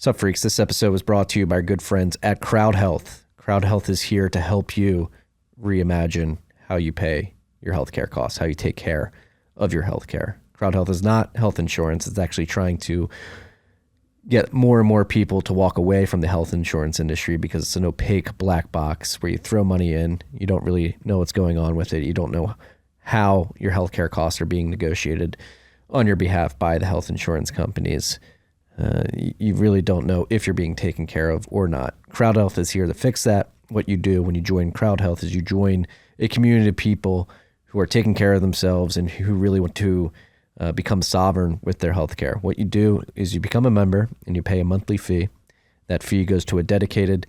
Sup, freaks? This episode was brought to you by our good friends at CrowdHealth. CrowdHealth is here to help you reimagine how you pay your healthcare costs, how you take care of your healthcare. CrowdHealth is not health insurance. It's actually trying to get more and more people to walk away from the health insurance industry because it's an opaque black box where you throw money in. You don't really know what's going on with it. You don't know how your healthcare costs are being negotiated on your behalf by the health insurance companies. You really don't know if you're being taken care of or not. CrowdHealth is here to fix that. What you do when you join CrowdHealth is you join a community of people who are taking care of themselves and who really want to become sovereign with their healthcare. What you do is you become a member and you pay a monthly fee. That fee goes to a dedicated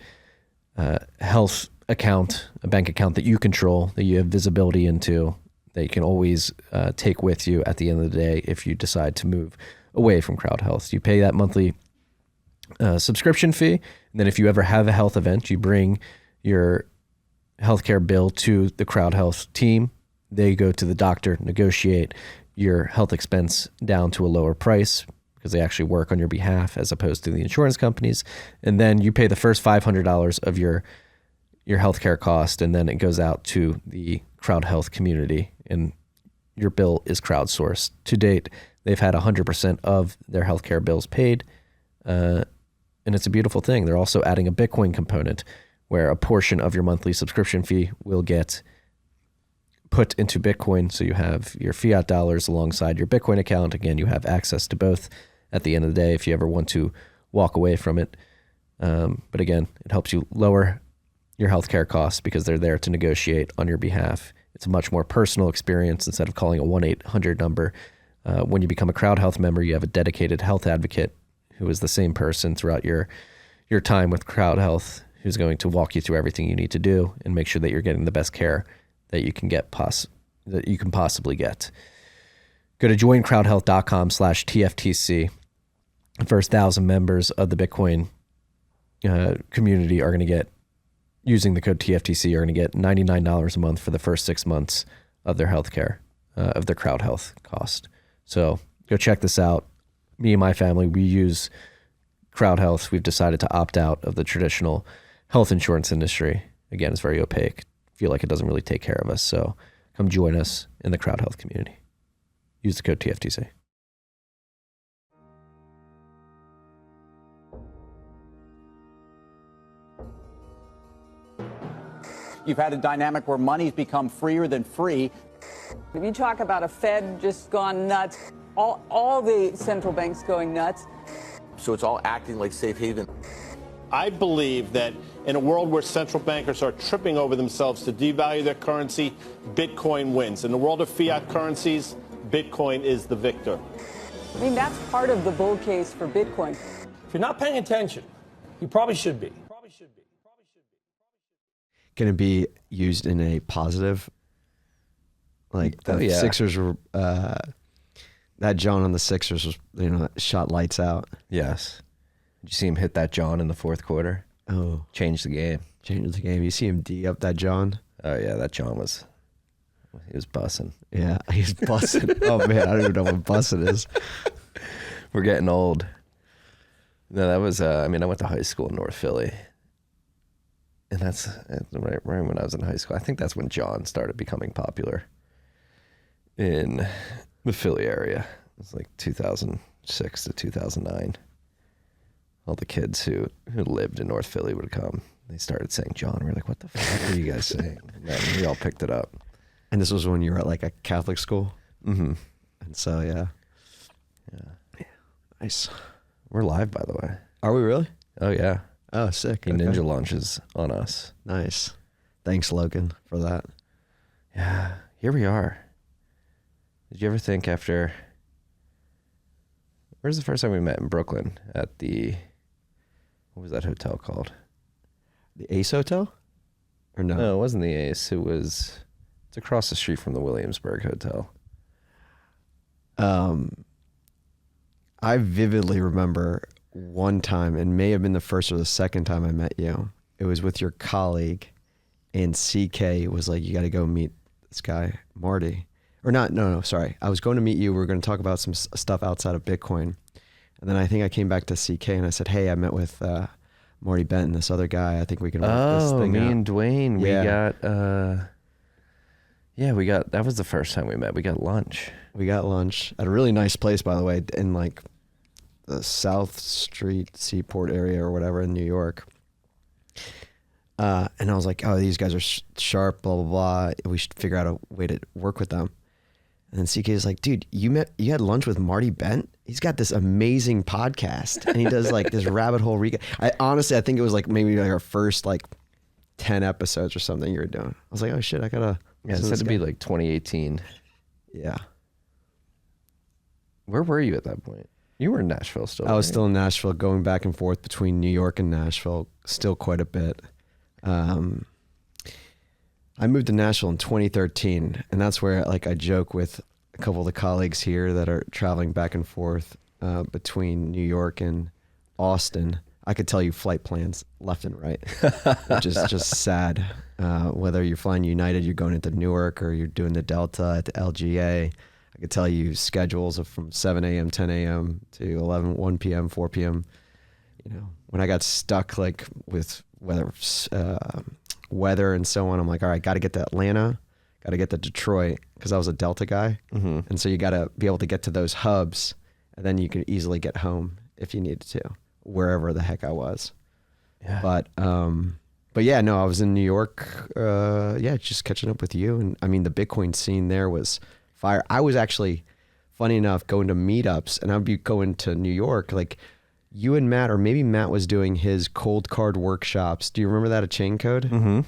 health account, a bank account that you control, that you have visibility into, that you can always take with you at the end of the day if you decide to move away from CrowdHealth. You pay that monthly subscription fee, and then if you ever have a health event, you bring your healthcare bill to the CrowdHealth team. They go to the doctor, negotiate your health expense down to a lower price because they actually work on your behalf as opposed to the insurance companies. And then you pay the first $500 of your healthcare cost, and then it goes out to the CrowdHealth community, and your bill is crowdsourced. To date, they've had 100% of their healthcare bills paid, and it's a beautiful thing. They're also adding a Bitcoin component where a portion of your monthly subscription fee will get put into Bitcoin, so you have your fiat dollars alongside your Bitcoin account. Again, you have access to both at the end of the day if you ever want to walk away from it. But again, it helps you lower your healthcare costs because they're there to negotiate on your behalf. It's a much more personal experience instead of calling a 1-800 number. When you become a CrowdHealth member, you have a dedicated health advocate who is the same person throughout your time with CrowdHealth, who's going to walk you through everything you need to do and make sure that you're getting the best care that you can get that you can possibly get. Go to joincrowdhealth.com/TFTC. The first 1,000 members of the Bitcoin community are going to get, using the code TFTC, are going to get $99 a month for the first 6 months of their healthcare, of their CrowdHealth cost. So go check this out. Me and my family, we use CrowdHealth. We've decided to opt out of the traditional health insurance industry. Again, it's very opaque. Feel like it doesn't really take care of us. So come join us in the CrowdHealth community. Use the code TFTC. You've had a dynamic where money's become freer than free. If you talk about a Fed just gone nuts, all the central banks going nuts. So it's all acting like safe haven. I believe that in a world where central bankers are tripping over themselves to devalue their currency, Bitcoin wins. In the world of fiat currencies, Bitcoin is the victor. I mean, that's part of the bull case for Bitcoin. If you're not paying attention, you probably should be. Going to be used in a positive, like the Sixers were, that John on the Sixers was, shot lights out. Yes. Did you see him hit that John in the fourth quarter? Oh. Changed the game. You see him D up that John? Oh, yeah, that John he was bussing. Yeah, he's bussing. Oh, man, I don't even know what bussing is. We're getting old. No, that was, I went to high school in North Philly. And that's right when I was in high school. I think that's when John started becoming popular in the Philly area. It was like 2006 to 2009. All the kids who lived in North Philly would come. They started saying John. We were like, what the fuck are you guys saying? And then we all picked it up. And this was when you were at like a Catholic school? Mm-hmm. And so, yeah. Nice. We're live, by the way. Are we really? Oh, yeah. Oh, sick. He ninja launches on us. Nice. Thanks, Logan, for that. Yeah. Here we are. Did you ever think after... Where's the first time we met? In Brooklyn at the... What was that hotel called? The Ace Hotel? Or no? No, it wasn't the Ace. It's across the street from the Williamsburg Hotel. I vividly remember one time, and may have been the first or the second time I met you. It was with your colleague, and CK was like, you got to go meet this guy, Marty. Or not, no, sorry. I was going to meet you. We were going to talk about some stuff outside of Bitcoin. And then I think I came back to CK and I said, hey, I met with Marty Benton, this other guy. I think we can work this thing me out. and Dwayne, Yeah. we got, that was the first time we met. We got lunch. We got lunch at a really nice place, by the way, in like the South Street Seaport area or whatever in New York. And I was like, oh, these guys are sharp, blah, blah, blah. We should figure out a way to work with them. And then CK is like, dude, you had lunch with Marty Bent? He's got this amazing podcast and he does like this rabbit hole recap. I think it was like maybe like our first like 10 episodes or something you were doing. I was like, oh shit, I gotta. Yeah, it had to be like 2018. Yeah. Where were you at that point? You were in Nashville still. I was right? still in Nashville, going back and forth between New York and Nashville, still quite a bit. I moved to Nashville in 2013, and that's where like I joke with a couple of the colleagues here that are traveling back and forth between New York and Austin. I could tell you flight plans left and right, which is just sad. Whether you're flying United, you're going into Newark, or you're doing the Delta at the LGA. I could tell you schedules of from 7 a.m., 10 a.m. to 1 p.m., 4 p.m. You know, when I got stuck like with weather and so on, I'm like, all right, got to get to Atlanta, got to get to Detroit, because I was a Delta guy. Mm-hmm. And so you got to be able to get to those hubs, and then you can easily get home if you needed to, wherever the heck I was. Yeah. But yeah, no, I was in New York, just catching up with you. And I mean, the Bitcoin scene there was fire. I was actually, funny enough, going to meetups, and I'd be going to New York, like you and Matt, or maybe Matt was doing his cold card workshops. Do you remember that at Chain Code? Mm-hmm.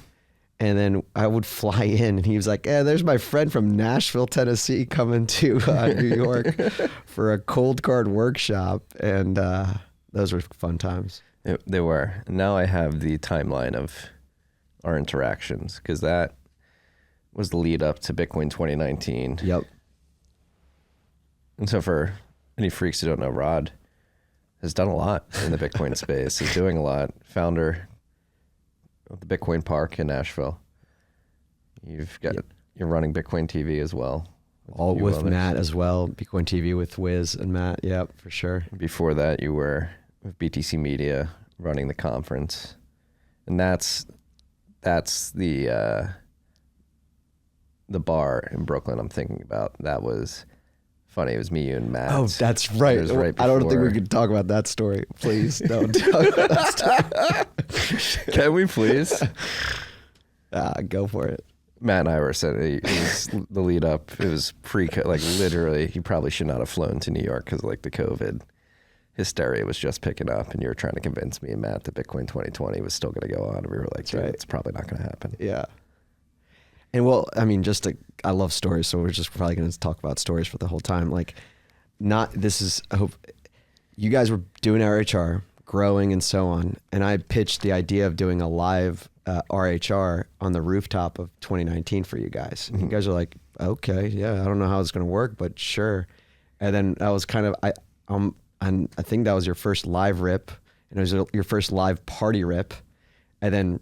And then I would fly in, and he was like, there's my friend from Nashville, Tennessee, coming to New York for a cold card workshop. And those were fun times. They were. Now I have the timeline of our interactions, because that was the lead up to Bitcoin 2019. Yep. And so for any freaks who don't know, Rod has done a lot in the Bitcoin space. He's doing a lot. Founder of the Bitcoin Park in Nashville. You're running Bitcoin TV as well. All with Matt as well. Bitcoin TV with Wiz and Matt. Yep, for sure. Before that, you were with BTC Media running the conference. And that's the bar in Brooklyn I'm thinking about. That was funny. It was me, you, and Matt. Oh, that's right. I don't think we could talk about that story. Please don't talk about that story. Can we please? Go for it. Matt and I were saying it was the lead up. It was like literally, you probably should not have flown to New York because like the COVID hysteria was just picking up, and you were trying to convince me and Matt that Bitcoin 2020 was still going to go on. And we were like, dude, it's probably not going to happen. Yeah. And well, I mean, I love stories, so we're just probably going to talk about stories for the whole time. Like, I hope you guys were doing RHR, growing and so on, and I pitched the idea of doing a live RHR on the rooftop of 2019 for you guys. And you guys are like, okay, yeah, I don't know how it's going to work, but sure. And then that was kind of, and I think that was your first live rip, and it was your first live party rip. And then,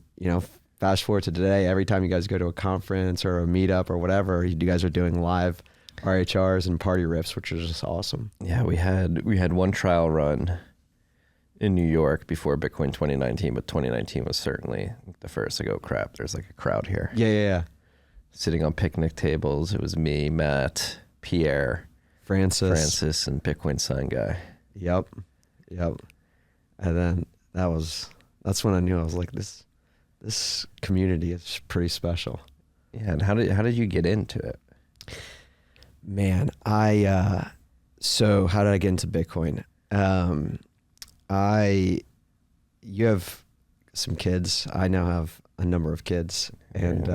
fast forward to today, every time you guys go to a conference or a meetup or whatever, you guys are doing live RHRs and party rips, which is just awesome. Yeah, we had one trial run in New York before Bitcoin 2019, but 2019 was certainly the first to go, crap, there's like a crowd here. Yeah. Sitting on picnic tables. It was me, Matt, Pierre, Francis, and Bitcoin Sign Guy. Yep. And then that's when I knew. I was like, this community is pretty special. Yeah. And how did you get into it? Man, so how did I get into Bitcoin? You have some kids. I now have a number of kids, and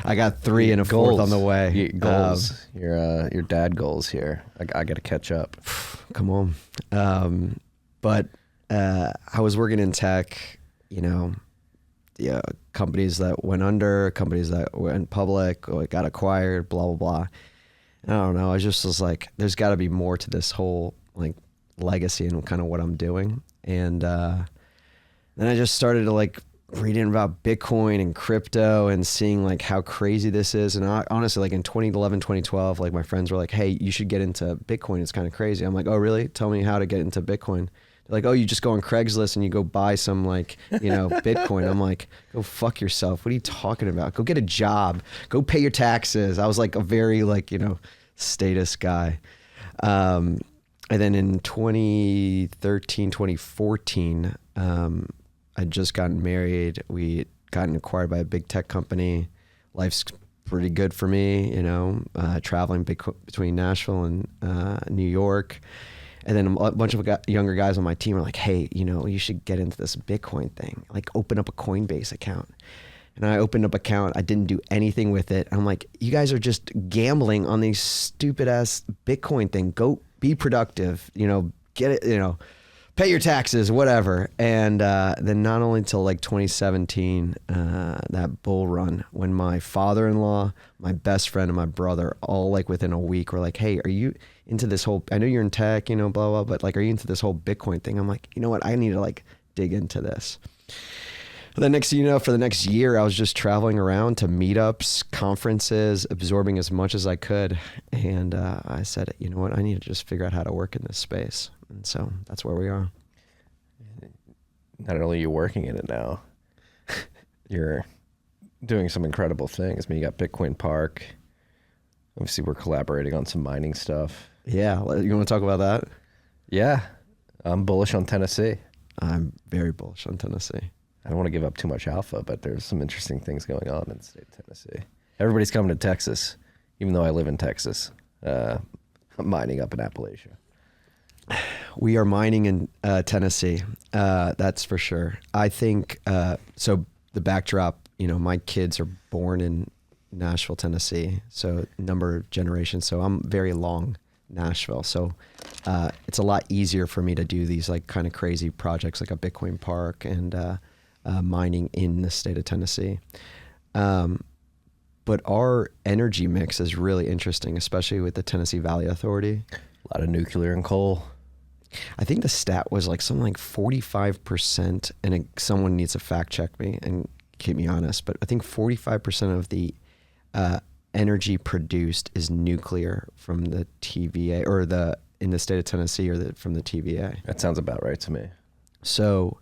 I got 3 and a goals. 4th on the way. Goals. Your dad goals here. I got to catch up. Come on. But I was working in tech, companies that went under, companies that went public, or got acquired, blah, blah, blah. And I don't know. I just was like, there's got to be more to this whole like legacy and kind of what I'm doing. And then I just started to like reading about Bitcoin and crypto and seeing like how crazy this is. And honestly, like in 2011, 2012, like my friends were like, hey, you should get into Bitcoin. It's kind of crazy. I'm like, oh, really? Tell me how to get into Bitcoin. They're like, oh, you just go on Craigslist and you go buy some like, Bitcoin. I'm like, go fuck yourself. What are you talking about? Go get a job. Go pay your taxes. I was like a very like, status guy. And then in 2013, 2014, I'd just gotten married. We gotten acquired by a big tech company. Life's pretty good for me, traveling between Nashville and New York. And then a bunch of younger guys on my team are like, hey, you should get into this Bitcoin thing. Like open up a Coinbase account. And I opened up an account. I didn't do anything with it. I'm like, you guys are just gambling on these stupid ass Bitcoin thing. Go be productive, get it, pay your taxes, whatever. And then not only until like 2017, that bull run, when my father-in-law, my best friend, and my brother all like within a week were like, hey, are you into this whole, I know you're in tech, blah, blah, but like, are you into this whole Bitcoin thing? I'm like, you know what? I need to like dig into this. The next thing you know, for the next year, I was just traveling around to meetups, conferences, absorbing as much as I could. And I said, you know what? I need to just figure out how to work in this space. And so that's where we are. Not only are you working in it now, you're doing some incredible things. I mean, you got Bitcoin Park. Obviously, we're collaborating on some mining stuff. Yeah. You want to talk about that? Yeah. I'm bullish on Tennessee. I'm very bullish on Tennessee. I don't want to give up too much alpha, but there's some interesting things going on in the state of Tennessee. Everybody's coming to Texas, even though I live in Texas. I'm mining up in Appalachia. We are mining in Tennessee. That's for sure. I think, so the backdrop, my kids are born in Nashville, Tennessee. So number of generations. So I'm very long Nashville. So it's a lot easier for me to do these like kind of crazy projects like a Bitcoin Park and mining in the state of Tennessee. But our energy mix is really interesting, especially with the Tennessee Valley Authority. A lot of nuclear and coal. I think the stat was like something like 45%, and someone needs to fact check me and keep me honest, but I think 45% of the energy produced is nuclear from the TVA, or in the state of Tennessee, or from the TVA. That sounds about right to me. So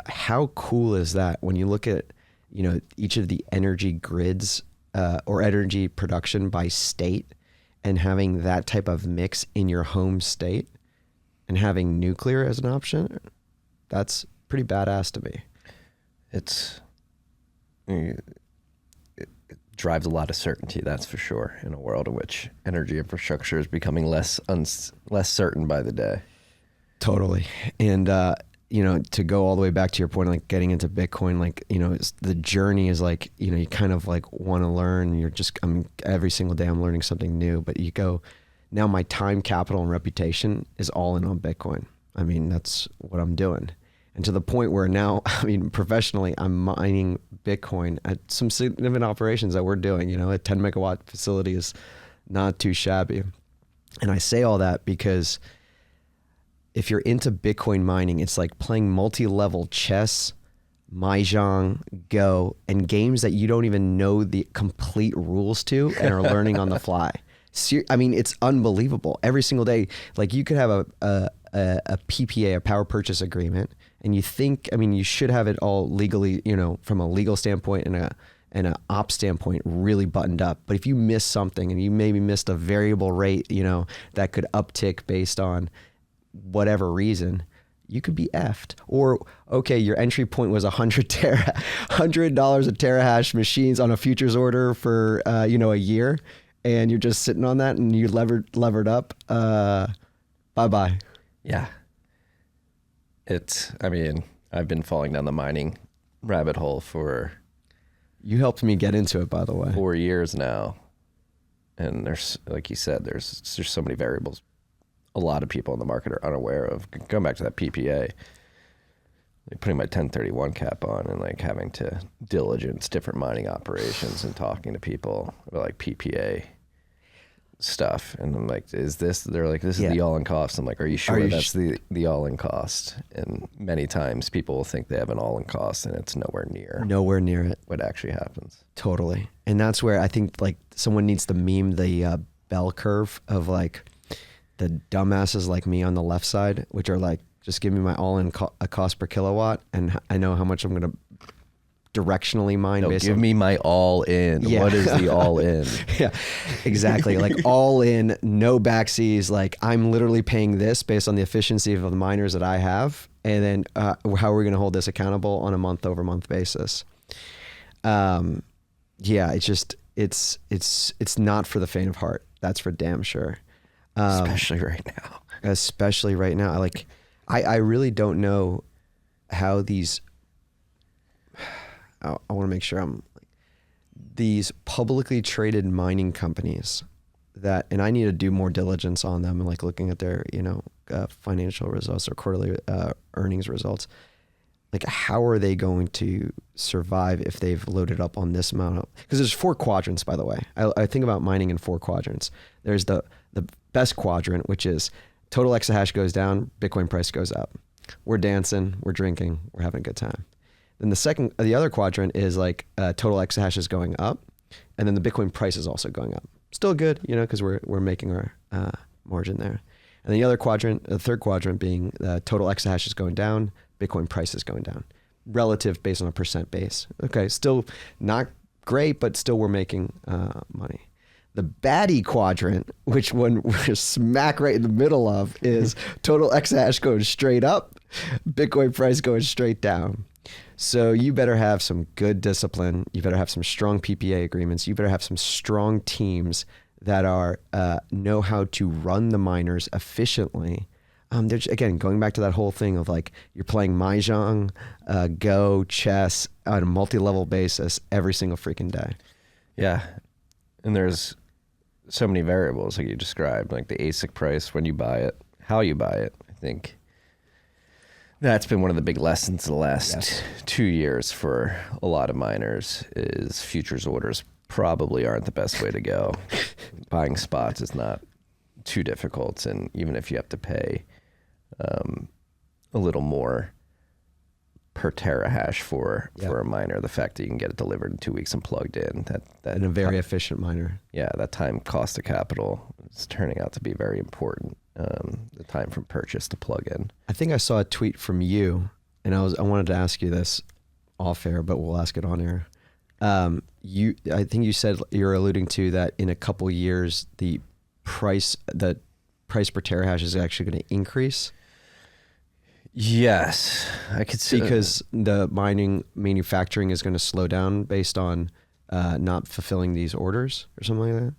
how cool is that when you look at, each of the energy grids or energy production by state, and having that type of mix in your home state and having nuclear as an option, that's pretty badass to me. It drives a lot of certainty, that's for sure, in a world in which energy infrastructure is becoming less certain by the day. Totally. And, to go all the way back to your point, like getting into Bitcoin, like, the journey is like, you kind of like want to learn. Every single day I'm learning something new, but you go, now my time, capital, and reputation is all in on Bitcoin. I mean, that's what I'm doing. And to the point where now, professionally, I'm mining Bitcoin at some significant operations that we're doing. A 10 megawatt facility is not too shabby. And I say all that because if you're into Bitcoin mining, it's like playing multi-level chess, Mahjong, Go, and games that you don't even know the complete rules to and are learning on the fly. It's unbelievable. Every single day, like you could have a PPA, a power purchase agreement, and you think, you should have it all legally, from a legal standpoint and an ops standpoint, really buttoned up. But if you miss something and you maybe missed a variable rate, that could uptick based on whatever reason, you could be effed. Or, okay, your entry point was $100 a terahash machines on a futures order for, a year. And you're just sitting on that and you levered up, bye-bye. Yeah. I've been falling down the mining rabbit hole for... You helped me get into it, by the way. 4 years now. And there's, like you said, there's so many variables a lot of people in the market are unaware of. Going back to that PPA, like putting my 1031 cap on and like having to diligence different mining operations and talking to people about like PPA. stuff. And I'm like, they're like, this is Yeah. the all-in cost. I'm like, are you sure you that's the all-in cost? And many times people will think they have an all-in cost and it's nowhere near it. what actually happens. Totally. And that's where I think like someone needs to meme the bell curve of like the dumbasses like me on the left side, which are like, just give me my all-in cost per kilowatt, and I know how much I'm going to directionally mine. No, based give on, me my all-in. Yeah. What is the all-in? Yeah, exactly. Like all in, no backseas. Like I'm literally paying this based on the efficiency of the miners that I have, and then how are we going to hold this accountable on a month-over-month basis? Yeah, it's just it's not for the faint of heart. That's for damn sure. Especially right now. Especially right now. Like I really don't know how these. I want to make sure these publicly traded mining companies that, and I need to do more diligence on them and like looking at their, financial results or quarterly earnings results. Like, how are they going to survive if they've loaded up on this amount of, because there's 4 quadrants, by the way. I think about mining in 4 quadrants. There's the best quadrant, which is total exahash goes down, Bitcoin price goes up. We're dancing, we're drinking, we're having a good time. Then the other quadrant is like total exahash is going up, and then the Bitcoin price is also going up. Still good, because we're making our margin there. And the third quadrant being total exahash is going down, Bitcoin price is going down, relative based on a percent base. Okay, still not great, but still we're making money. The baddie quadrant, which one we're smack right in the middle of, is total exahash going straight up, Bitcoin price going straight down. So you better have some good discipline. You better have some strong PPA agreements. You better have some strong teams that are know how to run the miners efficiently. There's, again, going back to that whole thing of like you're playing Mahjong, Go, chess on a multi-level basis every single freaking day. Yeah. And there's so many variables like you described, like the ASIC price, when you buy it, how you buy it. I think that's been one of the big lessons of the last 2 years for a lot of miners is futures orders probably aren't the best way to go. Buying spots is not too difficult. And even if you have to pay a little more per terahash for a miner, the fact that you can get it delivered in 2 weeks and plugged in, that and a very efficient miner. Yeah, that time cost of capital is turning out to be very important. The time from purchase to plug in. I think I saw a tweet from you, and I wanted to ask you this off air, but we'll ask it on air. I think you said you're alluding to that in a couple years the price per terahash is actually going to increase. Yes, I could see, because the mining manufacturing is going to slow down based on not fulfilling these orders or something like that.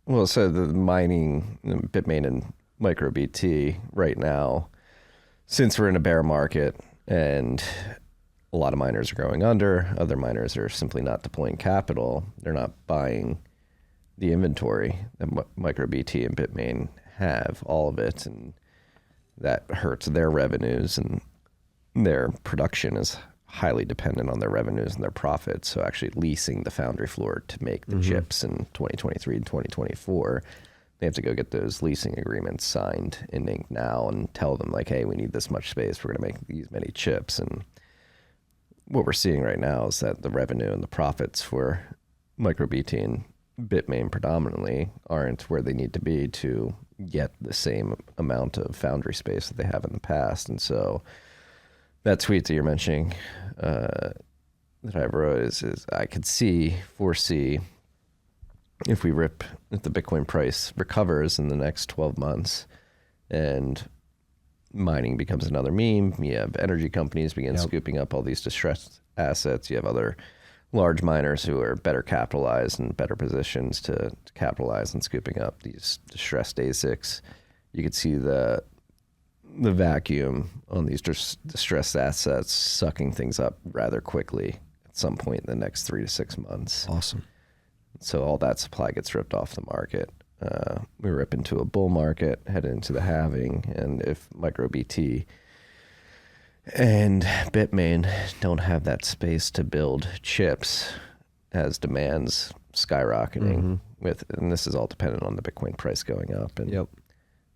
Well, so the mining, Bitmain and MicroBT right now, since we're in a bear market and a lot of miners are going under, other miners are simply not deploying capital. They're not buying the inventory that MicroBT and Bitmain have, all of it, and that hurts their revenues, and their production is highly dependent on their revenues and their profits. So actually leasing the foundry floor to make the chips in 2023 and 2024, they have to go get those leasing agreements signed in ink now and tell them like, hey, we need this much space. We're going to make these many chips. And what we're seeing right now is that the revenue and the profits for MicroBT and Bitmain predominantly aren't where they need to be to get the same amount of foundry space that they have in the past. And so that tweet that you're mentioning that I wrote is I could foresee if the Bitcoin price recovers in the next 12 months and mining becomes another meme, you have energy companies begin scooping up all these distressed assets. You have other large miners who are better capitalized and better positions to capitalize on scooping up these distressed ASICs. You could see the vacuum on these distressed assets sucking things up rather quickly at some point in the next 3 to 6 months. Awesome. So all that supply gets ripped off the market. We rip into a bull market, head into the halving, and if MicroBT and Bitmain don't have that space to build chips as demands skyrocketing and this is all dependent on the Bitcoin price going up. And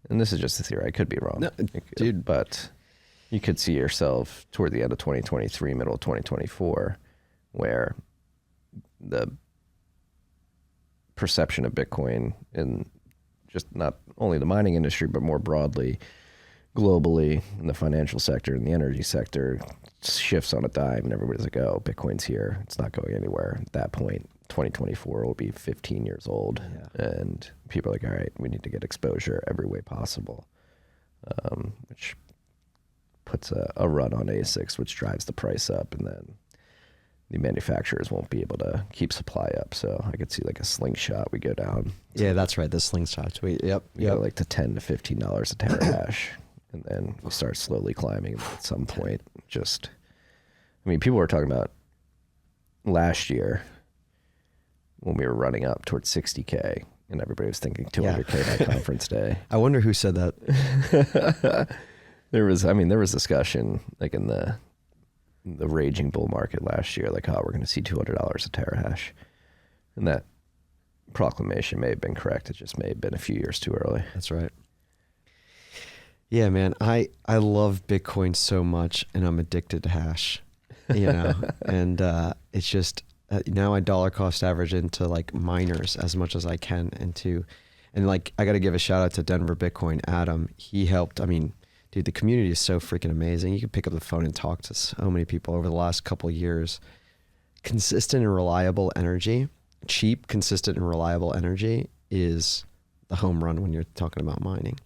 and this is just a theory. I could be wrong, dude. But you could see yourself toward the end of 2023, middle of 2024, where the perception of Bitcoin in just not only the mining industry, but more broadly, globally, in the financial sector and the energy sector, shifts on a dime and everybody's like, oh, Bitcoin's here. It's not going anywhere. At that point, 2024 will be 15 years old. And people are like, all right, we need to get exposure every way possible, which puts a run on ASICs, which drives the price up. And then the manufacturers won't be able to keep supply up. So I could see like a slingshot. We go down. Yeah, that's right. The slingshots. We go like to $10 to $15 a terahash. And then we'll start slowly climbing at some point. Just, I mean, people were talking about last year when we were running up towards 60K and everybody was thinking 200K by conference day. I wonder who said that. There was discussion like in the raging bull market last year, like, oh, we're going to see $200 a terahash. And that proclamation may have been correct. It just may have been a few years too early. That's right. Yeah, man, I love Bitcoin so much and I'm addicted to hash, and it's just, now I dollar cost average into like miners as much as I can and like, I got to give a shout out to Denver Bitcoin, Adam. He helped. I mean, dude, the community is so freaking amazing. You can pick up the phone and talk to so many people over the last couple of years. Consistent and reliable energy, cheap, consistent and reliable energy is the home run when you're talking about mining.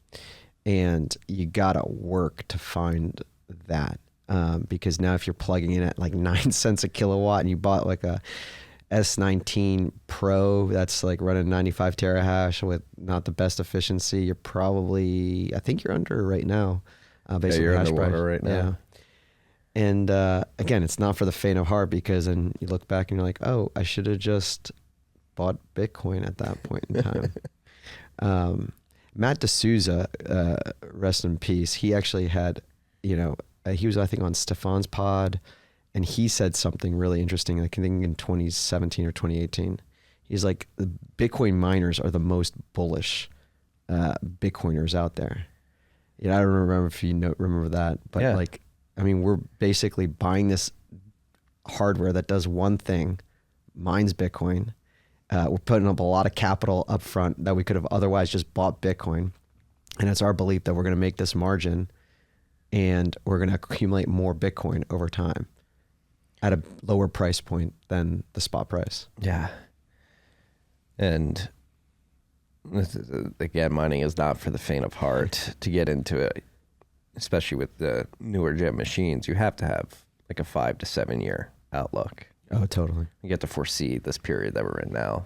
And you gotta work to find that, because now if you're plugging in at like 9 cents a kilowatt and you bought like a S19 Pro that's like running 95 terahash with not the best efficiency, you're probably, I think you're under right now. Based on you're hash underwater price. right now. Yeah. And again, it's not for the faint of heart, because then you look back and you're like, oh, I should have just bought Bitcoin at that point in time. Matt D'Souza, rest in peace. He actually had, he was, I think, on Stefan's pod, and he said something really interesting, like I think in 2017 or 2018. He's like, the Bitcoin miners are the most bullish Bitcoiners out there. I don't remember if you remember that, but like, I mean, we're basically buying this hardware that does one thing, mines Bitcoin. We're putting up a lot of capital up front that we could have otherwise just bought Bitcoin. And it's our belief that we're going to make this margin and we're going to accumulate more Bitcoin over time at a lower price point than the spot price. Yeah. And again, mining is not for the faint of heart. To get into it, especially with the newer gen machines, you have to have like a 5 to 7 year outlook. Oh, totally. You get to foresee this period that we're in now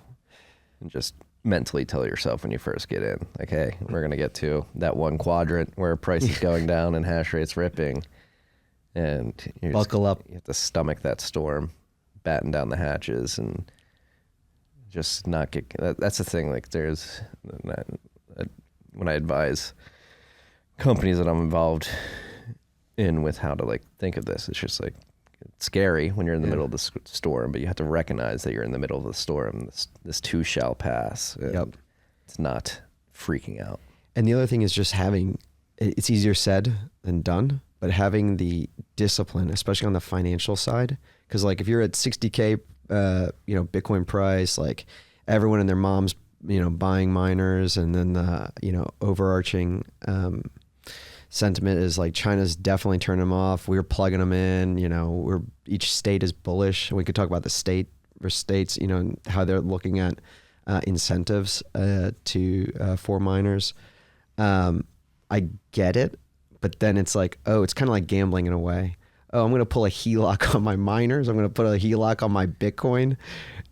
and just mentally tell yourself when you first get in, like, hey, we're going to get to that one quadrant where price is going down and hash rate's ripping. And you buckle up. You have to stomach that storm, batten down the hatches, and just not get... That's the thing. Like, there's... When I advise companies that I'm involved in with how to, like, think of this, it's just like, it's scary when you're in the middle of the storm, but you have to recognize that you're in the middle of the storm. This too shall pass. It's not freaking out. And the other thing is just having, it's easier said than done, but having the discipline, especially on the financial side, because like if you're at 60K, Bitcoin price, like everyone and their mom's, buying miners, and then the, overarching, sentiment is like China's definitely turning them off. We're plugging them in. Each state is bullish. We could talk about the state versus states. And how they're looking at incentives for miners. I get it, but then it's like, oh, it's kind of like gambling in a way. Oh, I'm going to pull a HELOC on my miners. I'm going to put a HELOC on my Bitcoin,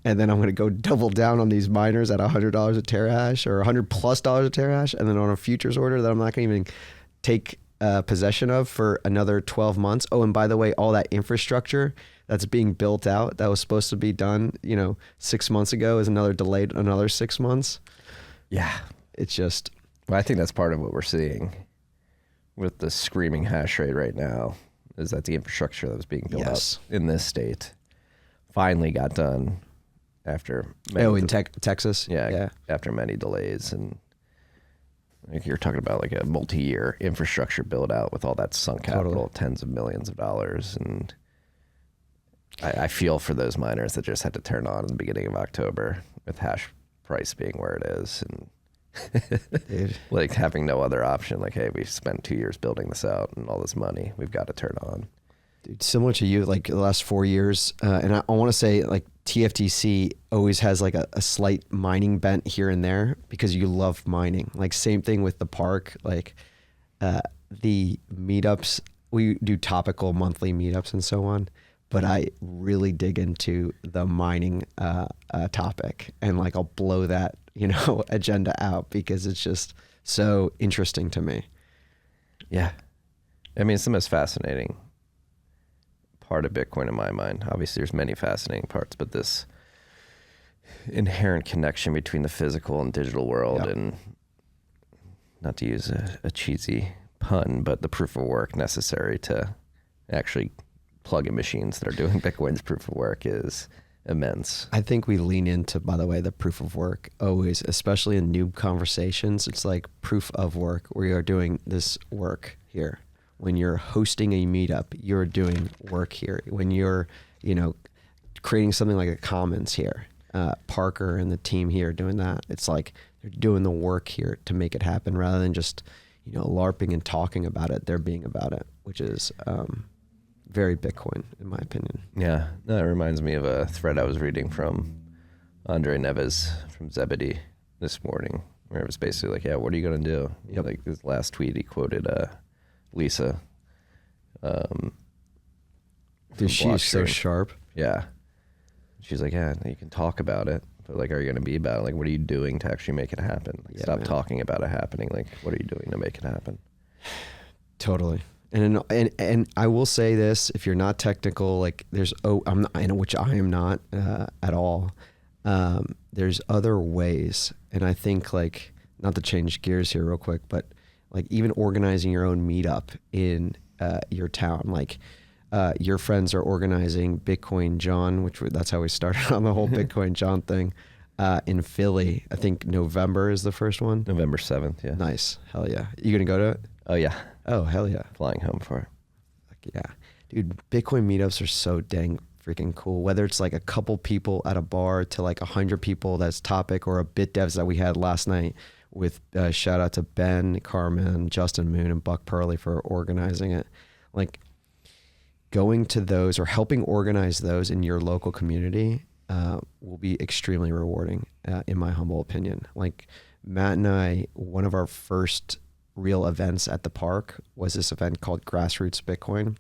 and then I'm going to go double down on these miners at $100 a terahash or $100+ a terahash, and then on a futures order that I'm not going to even take possession of for another 12 months. Oh, and by the way, all that infrastructure that's being built out that was supposed to be done, 6 months ago is delayed another 6 months. Yeah. It's just... Well, I think that's part of what we're seeing with the screaming hash rate right now, is that the infrastructure that was being built out in this state finally got done after in Texas. Yeah, after many delays, and like you're talking about like a multi-year infrastructure build out with all that sunk capital, tens of millions of dollars, and I feel for those miners that just had to turn on in the beginning of October with hash price being where it is, and like having no other option. Like, hey, we spent 2 years building this out and all this money, we've got to turn on. Dude, similar to you, like the last 4 years, and I want to say like TFTC always has like a slight mining bent here and there because you love mining. Like same thing with the park, like the meetups, we do topical monthly meetups and so on, but I really dig into the mining topic, and like I'll blow that, agenda out because it's just so interesting to me. Yeah. I mean, it's the most fascinating part of Bitcoin in my mind. Obviously there's many fascinating parts, but this inherent connection between the physical and digital world, and not to use a cheesy pun, but the proof of work necessary to actually plug in machines that are doing Bitcoin's proof of work is immense. I think we lean into, by the way, the proof of work always, especially in noob conversations. It's like proof of work. We are doing this work here. When you're hosting a meetup, you're doing work here. When you're, creating something like a commons here, Parker and the team here doing that, it's like they're doing the work here to make it happen rather than just, LARPing and talking about it. They're being about it, which is very Bitcoin, in my opinion. Yeah, that reminds me of a thread I was reading from Andre Neves from Zebedee this morning, where it was basically like, yeah, what are you going to do? Like his last tweet, he quoted Lisa. She's so sharp. Yeah. She's like, yeah, you can talk about it, but like, are you going to be about it? Like, what are you doing to actually make it happen? Like, stop talking about it happening. Like, what are you doing to make it happen? Totally. And I will say this, if you're not technical, like which I am not at all. There's other ways. And I think like, not to change gears here real quick, but like even organizing your own meetup in your town, like your friends are organizing Bitcoin John, that's how we started on the whole Bitcoin John thing, in Philly. I think November is the first one. November 7th. Yeah. Nice. Hell yeah. You gonna go to it? Oh yeah. Oh, hell yeah. Flying home for it. Yeah. Dude, Bitcoin meetups are so dang freaking cool. Whether it's like a couple people at a bar to like 100 people, that's topic, or a Bitdevs that we had last night with shout out to Ben, Carmen, Justin Moon, and Buck Purley for organizing it. Like going to those or helping organize those in your local community will be extremely rewarding, in my humble opinion. Like Matt and I, one of our first real events at the park was this event called Grassroots Bitcoin,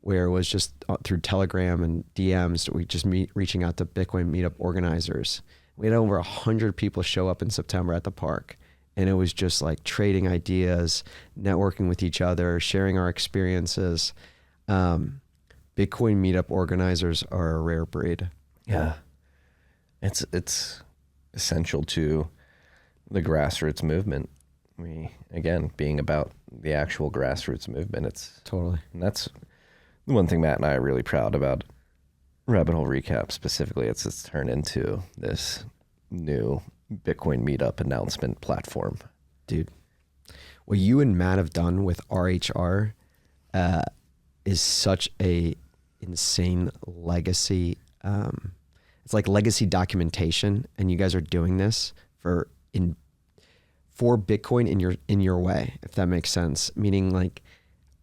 where it was just through Telegram and DMs, we just reaching out to Bitcoin meetup organizers. We had over 100 people show up in September at the park, and it was just like trading ideas, networking with each other, sharing our experiences. Bitcoin meetup organizers are a rare breed. Yeah. It's essential to the grassroots movement. Again, being about the actual grassroots movement, it's totally. And that's the one thing Matt and I are really proud about Rabbit Hole Recap specifically. It's turned into this new Bitcoin meetup announcement platform. Dude, what you and Matt have done with RHR is such a insane legacy. It's like legacy documentation, and you guys are doing this for Bitcoin in your way, if that makes sense. Meaning like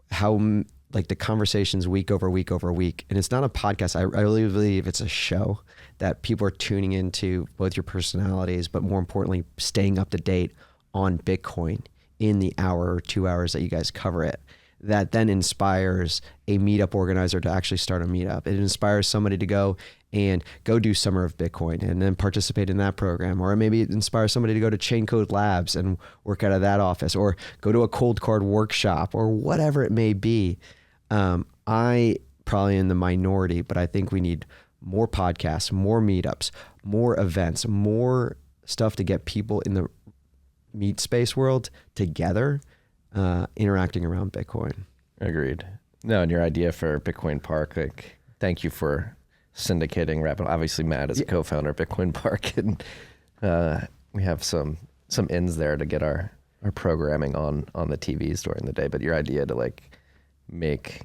how like the conversations week over week over week, and it's not a podcast. I really believe it's a show that people are tuning into, both your personalities, but more importantly, staying up to date on Bitcoin in the hour or 2 hours that you guys cover it. That then inspires a meetup organizer to actually start a meetup. It inspires somebody to go do Summer of Bitcoin and then participate in that program. Or maybe it inspires somebody to go to Chain Code Labs and work out of that office, or go to a cold card workshop, or whatever it may be. I probably in the minority, but I think we need more podcasts, more meetups, more events, more stuff to get people in the meet space world together, interacting around Bitcoin. Agreed. No, and your idea for Bitcoin Park, like, thank you for syndicating rapid. Obviously, Matt is a co-founder of Bitcoin Park, and we have some ins there to get our programming on the TVs during the day. But your idea to like make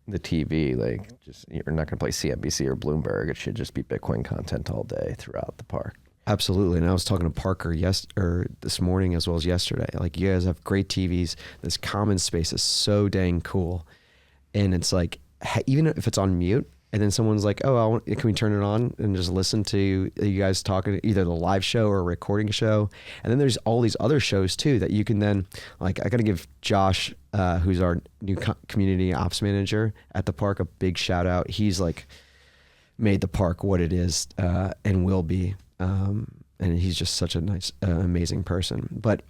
the TV, like, just, you're not going to play CNBC or Bloomberg. It should just be Bitcoin content all day throughout the park. Absolutely. And I was talking to Parker this morning as well as yesterday. Like, you guys have great TVs. This common space is so dang cool. And it's like, even if it's on mute, and then someone's like, oh, can we turn it on and just listen to you guys talking, either the live show or a recording show? And then there's all these other shows too that you can then, like, I got to give Josh, who's our new community ops manager at the park, a big shout out. He's like made the park what it is and will be. And he's just such a nice, amazing person. But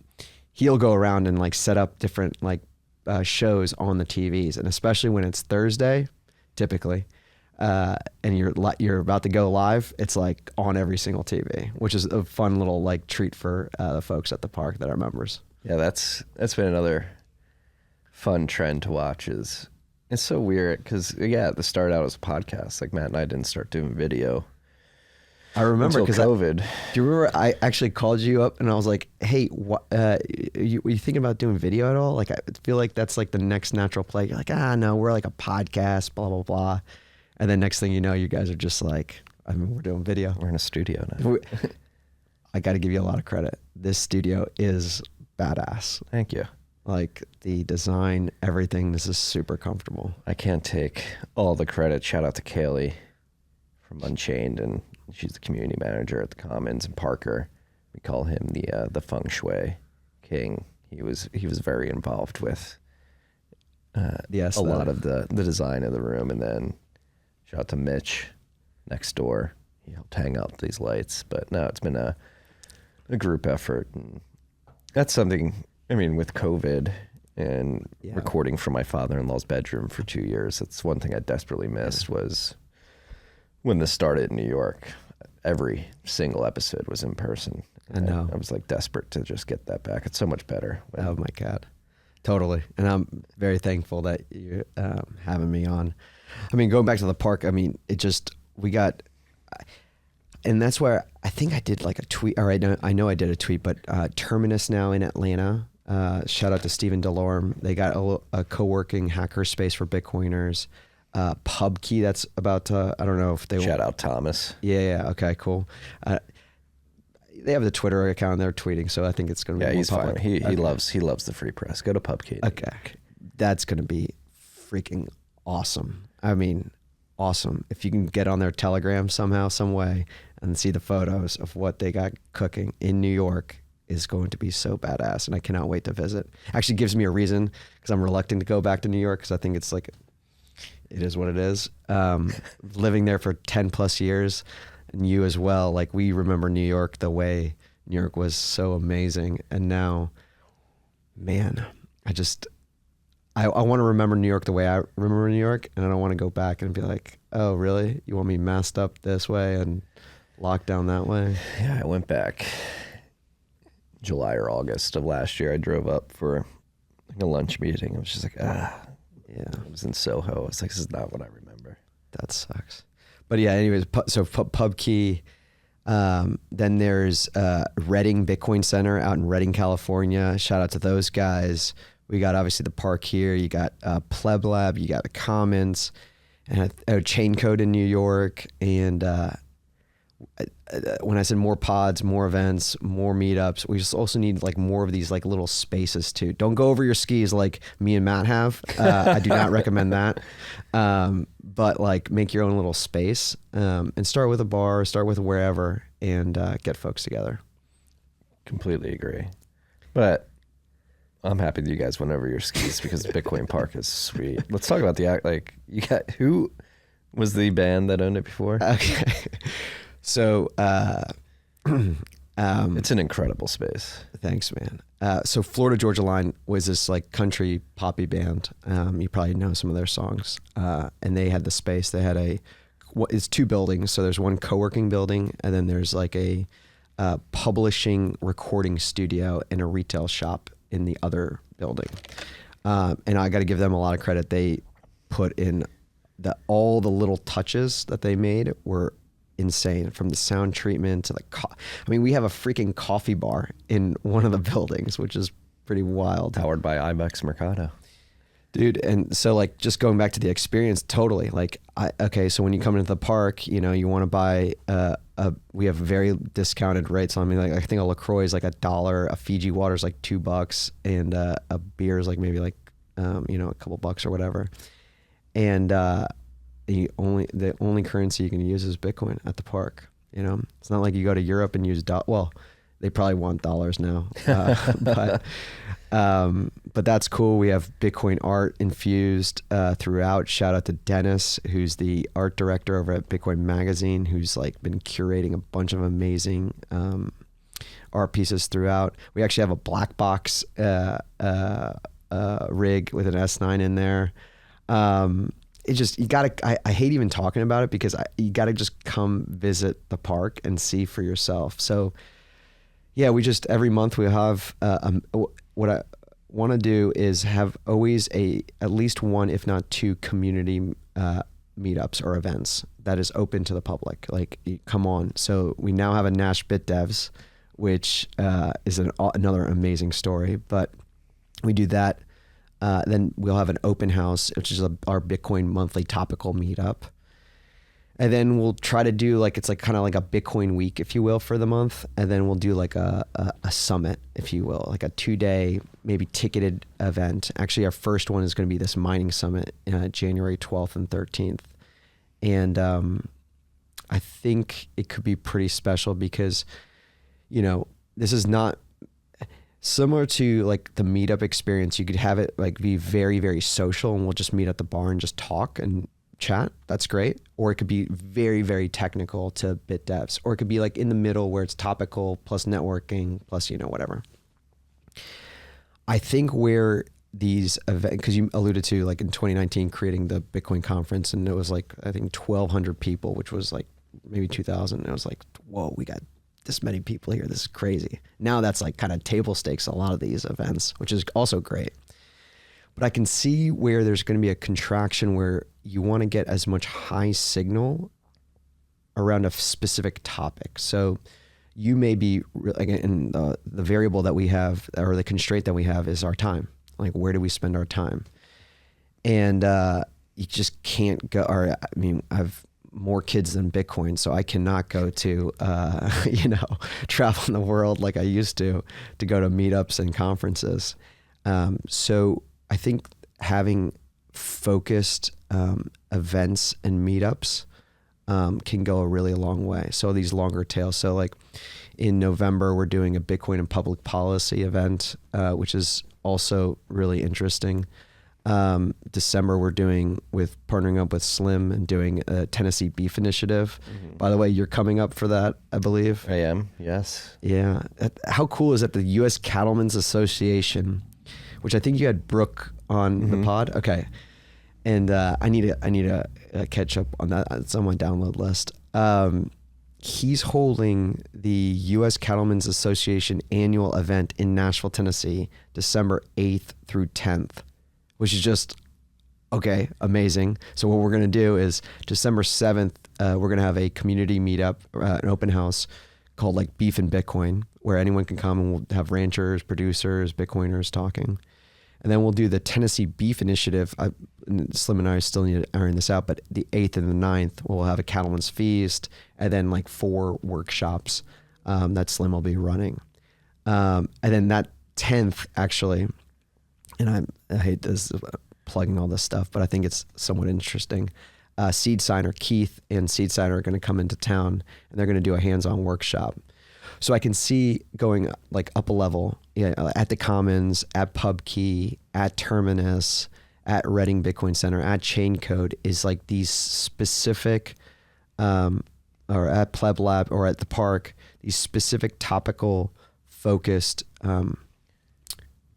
he'll go around and like set up different like shows on the TVs, and especially when it's Thursday, typically. And you're about to go live, it's like on every single TV, which is a fun little like treat for the folks at the park that are members. Yeah, that's been another fun trend to watch. It's so weird because at the start out as a podcast, like Matt and I didn't start doing video. I remember because COVID. Do you remember I actually called you up and I was like, hey, were you thinking about doing video at all? Like, I feel like that's like the next natural play. You're like, no, we're like a podcast, blah, blah, blah. And then next thing you know, you guys are just like, we're doing video. We're in a studio now. I got to give you a lot of credit. This studio is badass. Thank you. Like the design, everything, this is super comfortable. I can't take all the credit. Shout out to Kaylee from Unchained, and she's the community manager at the Commons, and Parker, we call him the feng shui king. He was very involved with a lot of the design of the room. And then shout out to Mitch next door. He helped hang out these lights. But no, it's been a group effort. And that's something, I mean, with COVID and recording from my father-in-law's bedroom for 2 years, that's one thing I desperately missed was when this started in New York. Every single episode was in person. I know. I was like desperate to just get that back. It's so much better. Oh my God. Totally. And I'm very thankful that you're having me on. I mean, going back to the park, I mean, and that's where I think I did like a tweet, or I know I did a tweet, but Terminus now in Atlanta, shout out to Stephen DeLorme. They got a co-working hacker space for Bitcoiners. PubKey, that's about to, I don't know if they shout out Thomas. Yeah. Okay, cool. They have the Twitter account, they're tweeting, so I think it's going to be more he's public. fine. He loves the free press. Go to PubKey. Okay. That's going to be freaking awesome. I mean, awesome. If you can get on their Telegram somehow, some way, and see the photos of what they got cooking in New York, is going to be so badass, and I cannot wait to visit. Actually gives me a reason, because I'm reluctant to go back to New York, because I think it's like, it is what it is. Living there for 10 plus years, and you as well, like, we remember New York the way New York was so amazing. And now, man, I want to remember New York the way I remember New York, and I don't want to go back and be like, oh, really? You want me masked up this way and locked down that way? Yeah, I went back July or August of last year. I drove up for like a lunch meeting. I was just like, yeah. I was in Soho. I was like, this is not what I remember. That sucks. But yeah, anyways, so PubKey. Then there's Redding Bitcoin Center out in Redding, California. Shout out to those guys. We got obviously the park here. You got Pleb Lab. You got the Commons, and Chain Code in New York. And when I said more pods, more events, more meetups, we just also need like more of these like little spaces too. Don't go over your skis like me and Matt have. I do not recommend that. But like make your own little space and start with a bar, start with wherever, and get folks together. Completely agree. But I'm happy that you guys went over your skis because the Bitcoin Park is sweet. Let's talk about who was the band that owned it before? Okay. So, it's an incredible space. Thanks, man. So Florida Georgia Line was this like country poppy band. You probably know some of their songs. And they had the space. They had it's two buildings. So there's one co-working building, and then there's like a publishing recording studio and a retail shop in the other building. And I got to give them a lot of credit. They put in all the little touches that they made were insane, from the sound treatment to the I mean, we have a freaking coffee bar in one of the buildings, which is pretty wild. Powered by IBEX Mercado. Dude, and so like just going back to the experience, totally. Like, okay, so when you come into the park, you know, you want to buy we have very discounted rates. I mean, like I think a LaCroix is like $1, a Fiji water is like $2, and a beer is like maybe like you know, a couple bucks or whatever. And the only currency you can use is Bitcoin at the park. You know, it's not like you go to Europe and use well, they probably want dollars now, but that's cool. We have Bitcoin art infused throughout. Shout out to Dennis, who's the art director over at Bitcoin Magazine, who's like been curating a bunch of amazing art pieces throughout. We actually have a black box rig with an S9 in there. It just, you gotta, I hate even talking about it because you gotta just come visit the park and see for yourself. So yeah, we just, every month we have, what I want to do is have always at least one, if not two community meetups or events that is open to the public. Like, come on. So we now have a Nashville Bitdevs, which is another amazing story, but we do that. Then we'll have an open house, which is our Bitcoin monthly topical meetup. And then we'll try to do like, it's like kind of like a Bitcoin week, if you will, for the month. And then we'll do like a summit, if you will, like a 2-day, maybe ticketed event. Actually, our first one is going to be this mining summit, January 12th and 13th. And I think it could be pretty special because, you know, this is not similar to like the meetup experience. You could have it like be very, very social, and we'll just meet at the bar and just talk and chat. That's great. Or it could be very, very technical to Bitdevs, or it could be like in the middle where it's topical plus networking plus, you know, whatever. I think where these events, because you alluded to like in 2019 creating the Bitcoin conference, and it was like, I think 1,200 people, which was like maybe 2,000. And it was like, whoa, we got this many people here. This is crazy. Now that's like kind of table stakes, a lot of these events, which is also great. But I can see where there's going to be a contraction where you want to get as much high signal around a specific topic. So you may be, and the variable that we have, or the constraint that we have, is our time. Like, where do we spend our time? And you just can't go, or I mean, I've more kids than Bitcoin, so I cannot go to, you know, travel in the world like I used to go to meetups and conferences. So I think having focused events and meetups can go a really long way. So these longer tails. So like in November, we're doing a Bitcoin and public policy event, which is also really interesting. December, we're partnering up with Slim and doing a Tennessee Beef Initiative. Mm-hmm. By the way, you're coming up for that, I believe. I am, yes. Yeah. How cool is that? The U.S. Cattlemen's Association, which I think you had Brooke on the pod. Okay. And I need to catch up on that. It's on my download list. He's holding the U.S. Cattlemen's Association annual event in Nashville, Tennessee, December 8th through 10th, which is just, okay, amazing. So what we're going to do is December 7th, we're going to have a community meetup, an open house called like Beef and Bitcoin, where anyone can come, and we'll have ranchers, producers, Bitcoiners talking. And then we'll do the Tennessee Beef Initiative. Slim and I still need to iron this out, but the 8th and the 9th, we'll have a cattleman's feast, and then like 4 workshops that Slim will be running. And then that 10th, actually, and I hate this, plugging all this stuff, but I think it's somewhat interesting. Seed Signer, Keith and Seed Signer are going to come into town, and they're going to do a hands-on workshop. So I can see going like up a level, at the Commons, at PubKey, at Terminus, at Reading Bitcoin Center, at Chain Code, is like these specific, or at Pleb Lab or at the park, these specific topical focused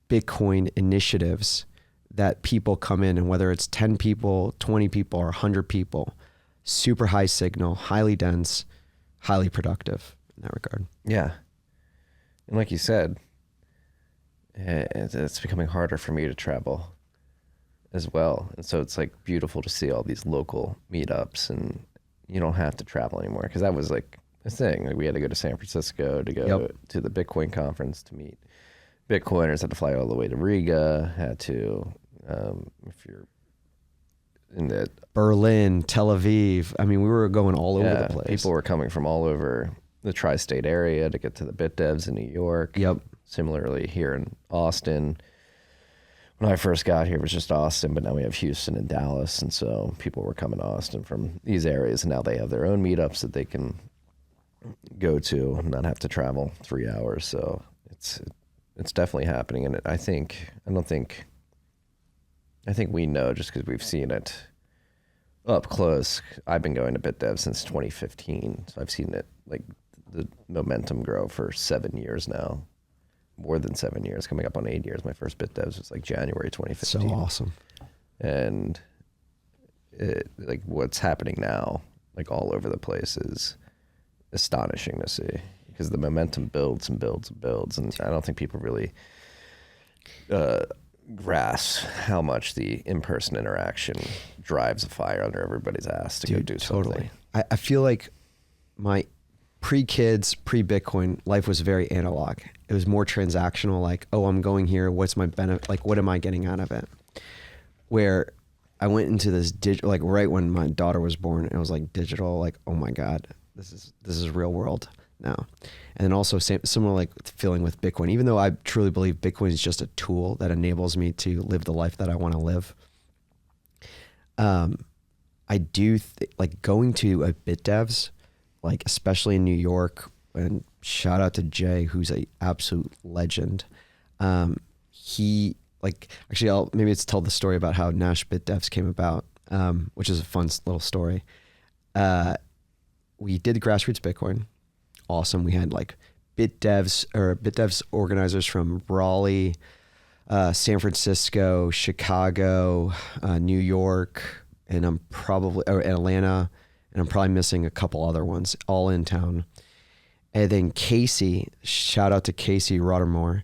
Bitcoin initiatives that people come in, and whether it's 10 people, 20 people, or 100 people, super high signal, highly dense, highly productive in that regard. Yeah. And like you said, it's becoming harder for me to travel. as well. And so it's like beautiful to see all these local meetups, and you don't have to travel anymore, because that was like a thing. Like we had to go to San Francisco to go to the Bitcoin conference to meet Bitcoiners, had to fly all the way to Riga, had to, if you're in the Berlin, Tel Aviv. I mean, we were going all over the place. People were coming from all over the tri-state area to get to the Bitdevs in New York. Yep. Similarly here in Austin. When I first got here, it was just Austin, but now we have Houston and Dallas. And so people were coming to Austin from these areas, and now they have their own meetups that they can go to and not have to travel 3 hours. So it's definitely happening. And I think we know, just because we've seen it up close. I've been going to BitDev since 2015. So I've seen it, like, the momentum grow for 7 years now. More than 7 years, coming up on 8 years. My first BitDevs was like January 2015. So awesome. And like what's happening now, like all over the place, is astonishing to see, because the momentum builds and builds and builds. And I don't think people really grasp how much the in-person interaction drives a fire under everybody's ass to go do something. Totally. I feel like my pre-kids, pre-Bitcoin life was very analog. It was more transactional, like, oh, I'm going here, what's my benefit, like, what am I getting out of it? Where I went into this digital, like right when my daughter was born, it was like digital, like, oh my God, this is real world now. And then also similar like feeling with Bitcoin, even though I truly believe Bitcoin is just a tool that enables me to live the life that I want to live. I do like going to a BitDevs, like especially in New York, and shout out to Jay, who's a absolute legend. He like, actually maybe it's tell the story about how Nashville Bitdevs came about, which is a fun little story. We did grassroots Bitcoin. Awesome. We had like BitDevs organizers from Raleigh, San Francisco, Chicago, New York, and Atlanta, and I'm probably missing a couple other ones, all in town. And then Casey, shout out to Casey Rod.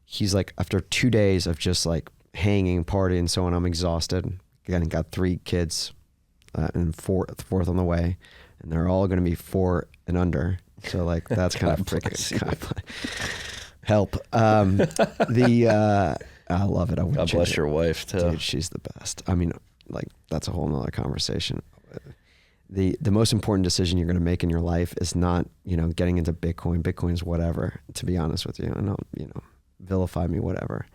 He's like, after 2 days of just like hanging, partying, and so on, I'm exhausted. Again, got 3 kids, and fourth on the way, and they're all going to be 4 and under. So like that's kind of freaking help. I love it. God bless your wife too. Dude, she's the best. I mean, like that's a whole nother conversation. The most important decision you're going to make in your life is not, getting into Bitcoin. Bitcoin's whatever, to be honest with you. And don't, vilify me, whatever.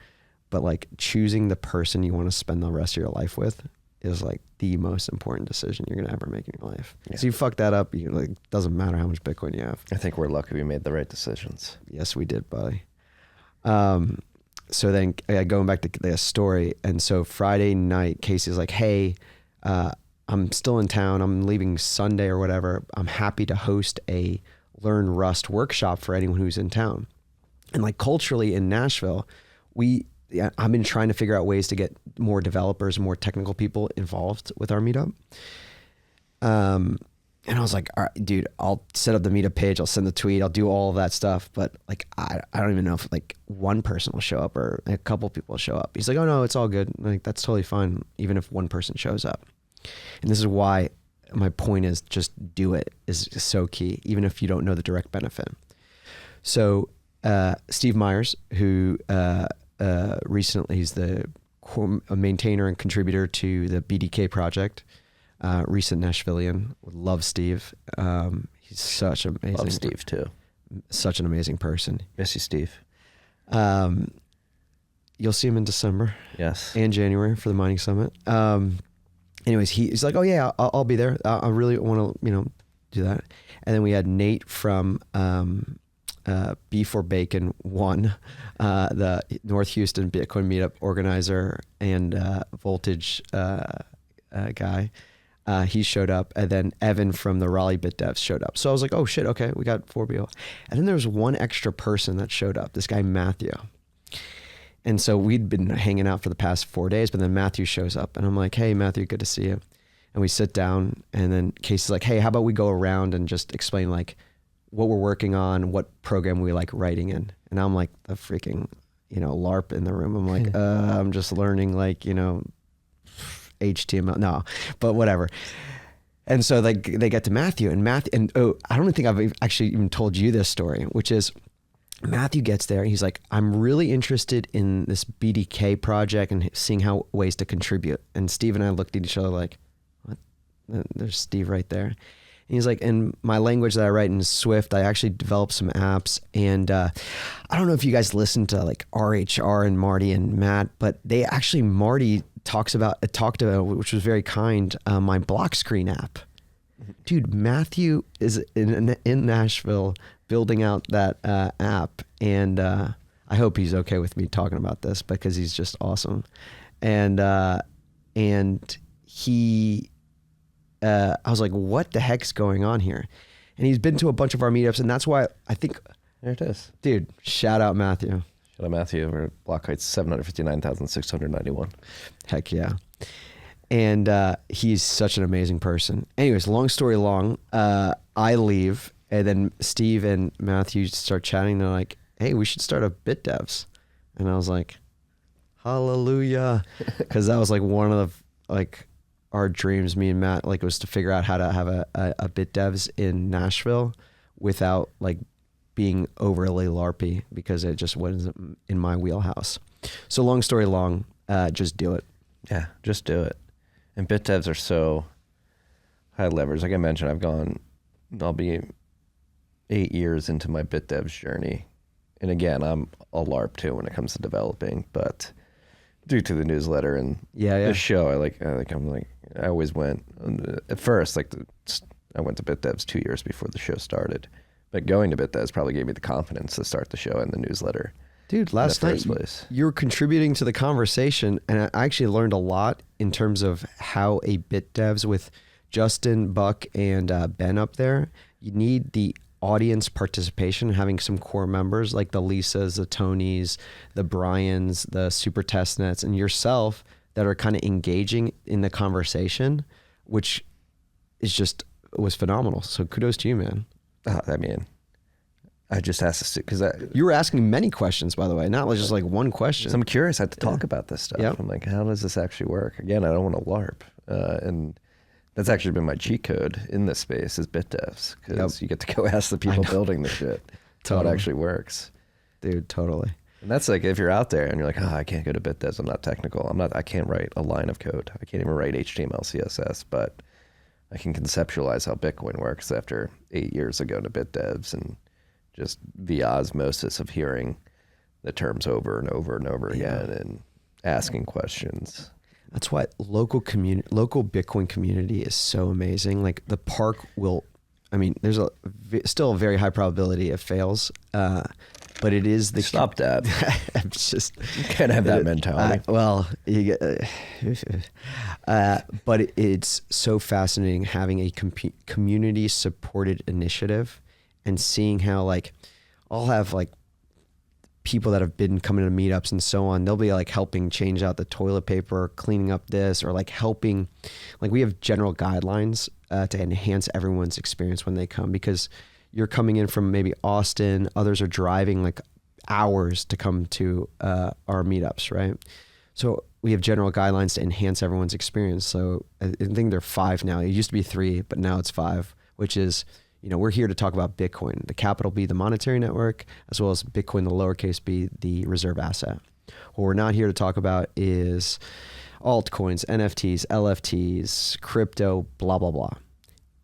But like choosing the person you want to spend the rest of your life with is like the most important decision you're going to ever make in your life. Yeah. So you fuck that up, doesn't matter how much Bitcoin you have. I think we're lucky we made the right decisions. Yes, we did, buddy. So then going back to the story. And so Friday night, Casey's like, hey, I'm still in town. I'm leaving Sunday or whatever. I'm happy to host a Learn Rust workshop for anyone who's in town. And like culturally in Nashville, I've been trying to figure out ways to get more developers, more technical people involved with our meetup. And I was like, all right, dude, I'll set up the meetup page. I'll send the tweet. I'll do all of that stuff. But like, I don't even know if like one person will show up or a couple people will show up. He's like, oh no, it's all good. Like, that's totally fine. Even if one person shows up. And this is why my point is just do it is so key, even if you don't know the direct benefit. So Steve Myers, who recently he's the maintainer and contributor to the BDK project, recent Nashvilleian. Love Steve. He's such an amazing. Love Steve too. Such an amazing person. Miss you, Steve. You'll see him in December. Yes. And January for the mining summit. Anyways, he's like, oh yeah, I'll be there. I really want to, do that. And then we had Nate from B4 Bacon 1, the North Houston Bitcoin meetup organizer and Voltage guy. He showed up, and then Evan from the Raleigh Bitdevs showed up. So I was like, oh shit, okay, we got 4 people. And then there was one extra person that showed up, this guy Matthew. And so we'd been hanging out for the past 4 days, but then Matthew shows up, and I'm like, hey Matthew, good to see you. And we sit down, and then Casey's like, hey, how about we go around and just explain like what we're working on, what program we like writing in. And I'm like the freaking, LARP in the room. I'm like, I'm just learning like, HTML. No, but whatever. And so they get to Matthew, and I don't think I've actually even told you this story, which is Matthew gets there. He's like, I'm really interested in this BDK project and seeing how ways to contribute. And Steve and I looked at each other like, what? There's Steve right there. And he's like, in my language that I write in Swift, I actually developed some apps. And I don't know if you guys listen to like RHR and Marty and Matt, but Marty talked about, which was very kind, my block screen app. Dude, Matthew is in Nashville building out that app, and I hope he's okay with me talking about this because he's just awesome. And he, I was like, what the heck's going on here? And he's been to a bunch of our meetups, and that's why I think, there it is. Dude, shout out Matthew. Shout out Matthew. We're at block height 759,691. Heck yeah. And he's such an amazing person. Anyways, long story long, I leave, and then Steve and Matthew start chatting. They're like, hey, we should start a Bitdevs. And I was like, hallelujah. Because that was like one of our dreams, me and Matt, like, was to figure out how to have a Bitdevs in Nashville without like being overly LARPy, because it just wasn't in my wheelhouse. So long story long, just do it. Yeah, just do it. And Bitdevs are so high levers. Like I mentioned, I'll be 8 years into my Bitdevs journey. And again, I'm a LARP too when it comes to developing, but due to the newsletter and the show, I always went at first, I went to Bitdevs 2 years before the show started, but going to Bitdevs probably gave me the confidence to start the show and the newsletter. Dude, last night you were contributing to the conversation, and I actually learned a lot in terms of how a Bitdevs with Justin, Buck, and Ben up there, you need the audience participation, having some core members like the Lisas, the Tonys, the Braiins, the Super Testnets, and yourself that are kind of engaging in the conversation, which was phenomenal. So kudos to you, man. I just asked this because you were asking many questions, by the way, not just like one question. So I'm curious. I had to talk about this stuff. Yep. I'm like, how does this actually work? Again, I don't want to LARP, and that's actually been my cheat code in this space is Bitdevs, because you get to go ask the people building the shit how it actually works. Dude, totally. And that's like if you're out there and you're like, I can't go to Bitdevs. I'm not technical. I can't write a line of code. I can't even write HTML, CSS, but I can conceptualize how Bitcoin works after 8 years ago to Bitdevs and just the osmosis of hearing the terms over and over and over again and asking questions. That's why local Bitcoin community is so amazing. Like the park there's still a very high probability it fails, but it is the... Stop that. I'm just... You can't have that mentality. But it's so fascinating having a community supported initiative and seeing how like I'll have like people that have been coming to meetups and so on. They'll be like helping change out the toilet paper, cleaning up this, or like helping. Like we have general guidelines to enhance everyone's experience when they come, because you're coming in from maybe Austin, others are driving like hours to come to our meetups, right? So we have general guidelines to enhance everyone's experience. So I think they're 5 now. It used to be 3, but now it's 5, which is, we're here to talk about Bitcoin, the capital B, the monetary network, as well as Bitcoin, the lowercase b, the reserve asset. What we're not here to talk about is altcoins, NFTs, LFTs, crypto, blah, blah, blah.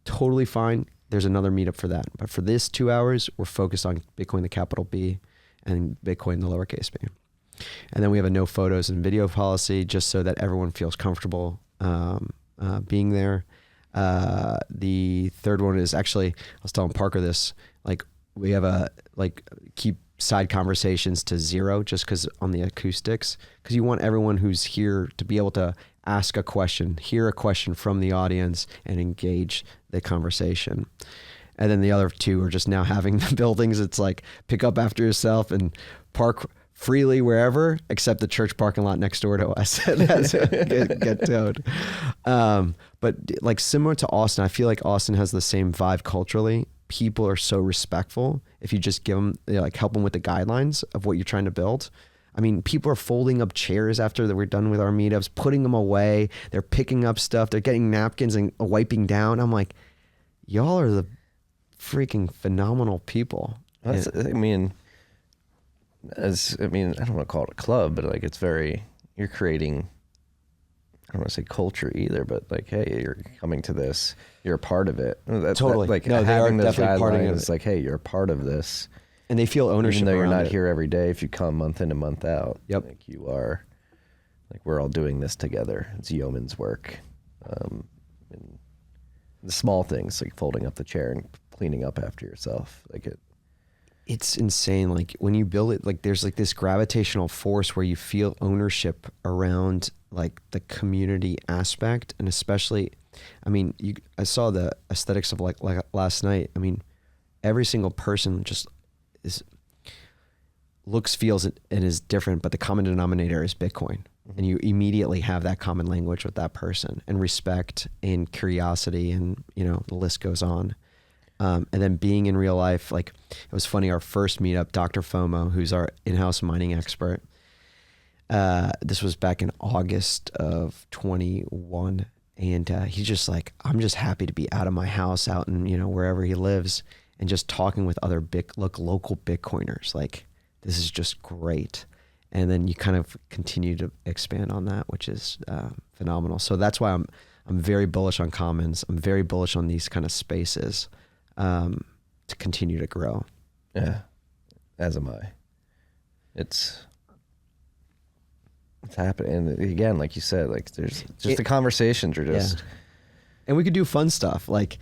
Totally fine. There's another meetup for that. But for this 2 hours, we're focused on Bitcoin, the capital B, and Bitcoin, the lowercase b. And then we have a no photos and video policy just so that everyone feels comfortable being there. The third one is actually, I was telling Parker this, like we have keep side conversations to 0 just because on the acoustics, because you want everyone who's here to be able to ask a question, hear a question from the audience and engage the conversation. And then the other 2 are just now having the buildings. It's like pick up after yourself and park freely wherever except the church parking lot next door to us. That's get towed. But like similar to Austin, I feel like Austin has the same vibe culturally. People are so respectful. If you just give them, help them with the guidelines of what you're trying to build, I mean, people are folding up chairs after we're done with our meetups, putting them away. They're picking up stuff. They're getting napkins and wiping down. I'm like, y'all are the freaking phenomenal people. I mean, I don't want to call it a club, but like you're creating, I don't want to say culture either, but like, hey, you're coming to this, you're a part of it. Totally. Like no, they are having those definitely part of guidelines, it. it's like, hey, you're a part of this. And they feel ownership. Even though you're around not it. here every day, if you come month in and month out, Yep. like you are, like we're all doing this together. It's yeoman's work. And the small things like folding up the chair and cleaning up after yourself, It's insane. Like when you build it, like there's like this gravitational force where you feel ownership around like the community aspect. And especially, I mean, I saw the aesthetics of like last night. I mean, every single person just looks, feels, and is different, but the common denominator is Bitcoin. Mm-hmm. And you immediately have that common language with that person, and respect and curiosity, and the list goes on. And then being in real life, like it was funny, our first meetup, Dr. FOMO, who's our in-house mining expert, this was back in August of 21. And he's just like, I'm just happy to be out of my house, out in, wherever he lives, and just talking with other local Bitcoiners. Like, this is just great. And then you kind of continue to expand on that, which is phenomenal. So that's why I'm very bullish on Commons. I'm very bullish on these kind of spaces to continue to grow. Yeah, as am I. It's happening. And again, like you said, like there's just the conversations are just... Yeah. And we could do fun stuff. Like,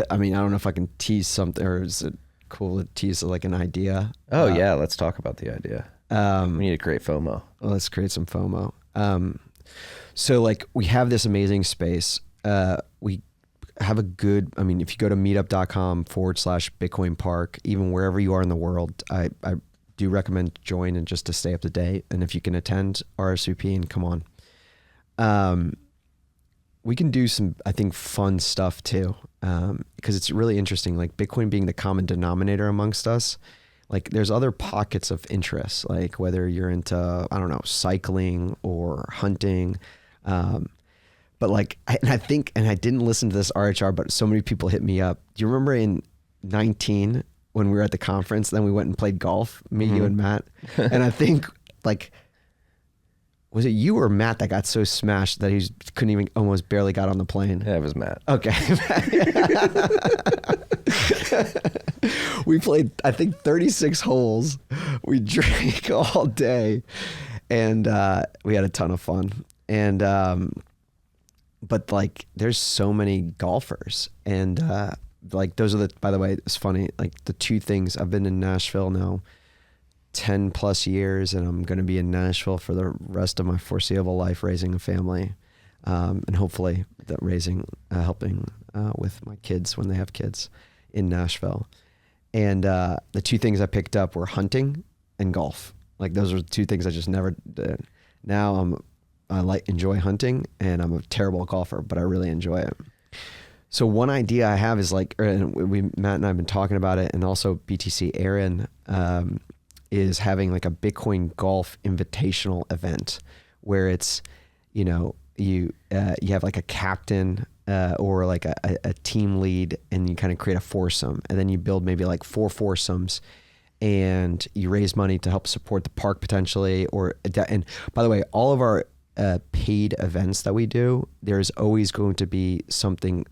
I mean, I don't know if I can tease something, or is it cool to tease like an idea? Oh yeah, let's talk about the idea. We need to create FOMO. Well, let's create some FOMO. So like we have this amazing space. We have a good, I mean, if you go to meetup.com/Bitcoin Park, even wherever you are in the world, I do recommend join and just to stay up to date. And if you can attend, RSVP and come on. We can do some, I think, fun stuff too, because it's really interesting. Like Bitcoin being the common denominator amongst us, like there's other pockets of interest, like whether you're into, I don't know, cycling or hunting. But like, I didn't listen to this RHR, but so many people hit me up. Do you remember in 19 when we were at the conference, then we went and played golf, me, you, and Matt. And I think like, was it you or Matt that got so smashed that he couldn't even, almost barely got on the plane? Yeah, it was Matt. Okay. We played, I think, 36 holes. We drank all day, and we had a ton of fun. And but like, there's so many golfers, and like those are the, by the way, it's funny, like the two things, I've been in Nashville now 10 plus years, and I'm going to be in Nashville for the rest of my foreseeable life, raising a family, and hopefully that helping with my kids when they have kids in Nashville. And the two things I picked up were hunting and golf. Like those are two things I just never did. Now I enjoy hunting, and I'm a terrible golfer, but I really enjoy it. So one idea I have is like, Matt and I have been talking about it, and also BTC Aaron is having like a Bitcoin golf invitational event where it's, you have like a captain or like a team lead, and you kind of create a foursome, and then you build maybe like 4 foursomes, and you raise money to help support the park potentially. And by the way, all of our paid events that we do, there's always going to be something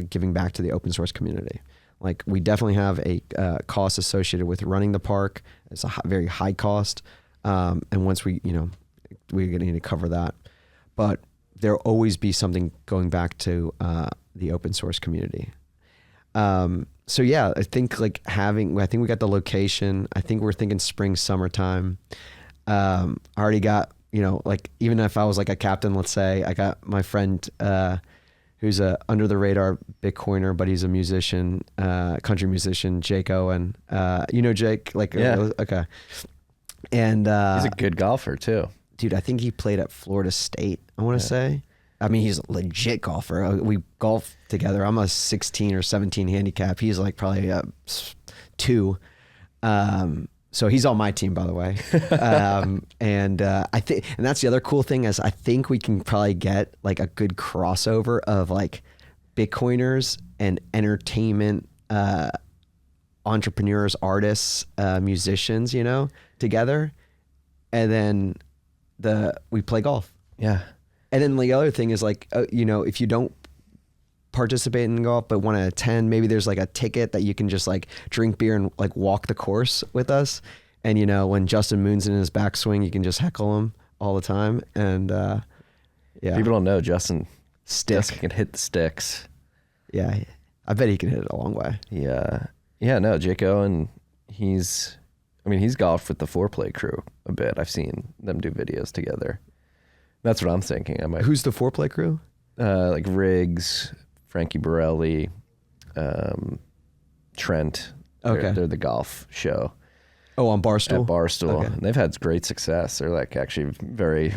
giving back to the open source community. Like we definitely have a cost associated with running the park. It's a very high cost. And once we're going to need to cover that, but there'll always be something going back to the open source community. So yeah, I think we got the location. I think we're thinking spring, summertime. I already got, like even if I was like a captain, let's say, I got my friend, who's a under the radar Bitcoiner, but he's a musician, country musician, Jake Owen. Jake? Like, yeah. Okay. And he's a good golfer too. Dude, I think he played at Florida State, I want to say. I mean, he's a legit golfer. We golf together. I'm a 16 or 17 handicap. He's like probably a 2. So he's on my team, by the way. I think, and that's the other cool thing is I think we can probably get like a good crossover of like Bitcoiners and entertainment entrepreneurs, artists, musicians, you know, together. And then we play golf. Yeah. And then the other thing is like, you know, if you don't participate in golf but want to attend, maybe there's like a ticket that you can just like drink beer and like walk the course with us. And you know, when Justin Moon's in his backswing, you can just heckle him all the time. And yeah, People don't know Justin can hit the sticks. Yeah, I bet he can hit it a long way. Yeah. No, Jake Owen, he's golfed with the Foreplay crew a bit. I've seen them do videos together. That's what I'm thinking. Who's the Foreplay crew? Like Riggs, Frankie Borelli, Trent. Okay. They're the golf show. Oh, on Barstool? At Barstool. Okay. And they've had great success. They're like actually very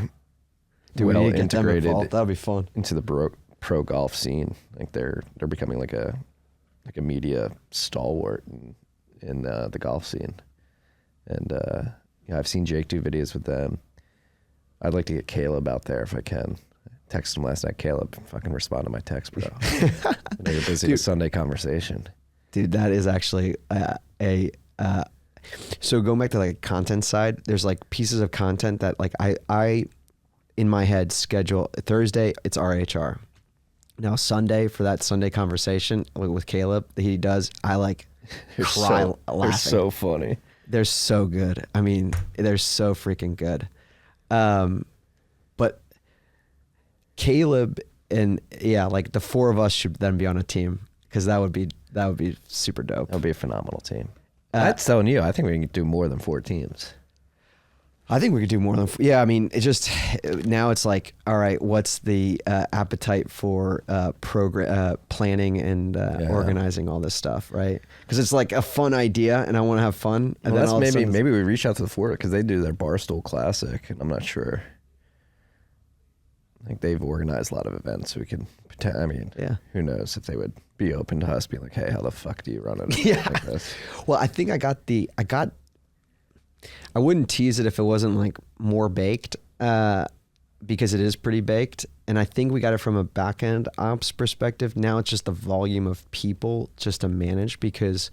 we well need to get them integrated involved. That'll be fun. into the pro golf scene. Like they're becoming like a media stalwart in the golf scene. And yeah, I've seen Jake do videos with them. I'd like to get Caleb out there if I can. Texted him last night. Caleb, fucking respond to my text, bro. I know you're busy with Sunday conversation. Dude, that is actually so going back to like content side, there's like pieces of content that like I in my head schedule Thursday, it's RHR. Now Sunday for that Sunday conversation with Caleb that he does, I like cry laughing. They're so funny. They're so good. I mean, they're so freaking good. But Caleb and like the four of us should then be on a team because that would be super dope. That would be a phenomenal team. That's telling you, I think we can do more than 4 teams. I think we could do more than, I mean, it just, now it's like, all right, what's the appetite for planning and organizing all this stuff, right? Because it's like a fun idea and I want to have fun. And well, then that's maybe we reach out to the Fort because they do their Barstool Classic and I'm not sure. I think they've organized a lot of events so we can pretend, I mean, who knows if they would be open to us being like, hey, how the fuck do you run it like this? Well, I think I wouldn't tease it if it wasn't like more baked because it is pretty baked. And I think we got it from a back end ops perspective. Now it's just the volume of people just to manage because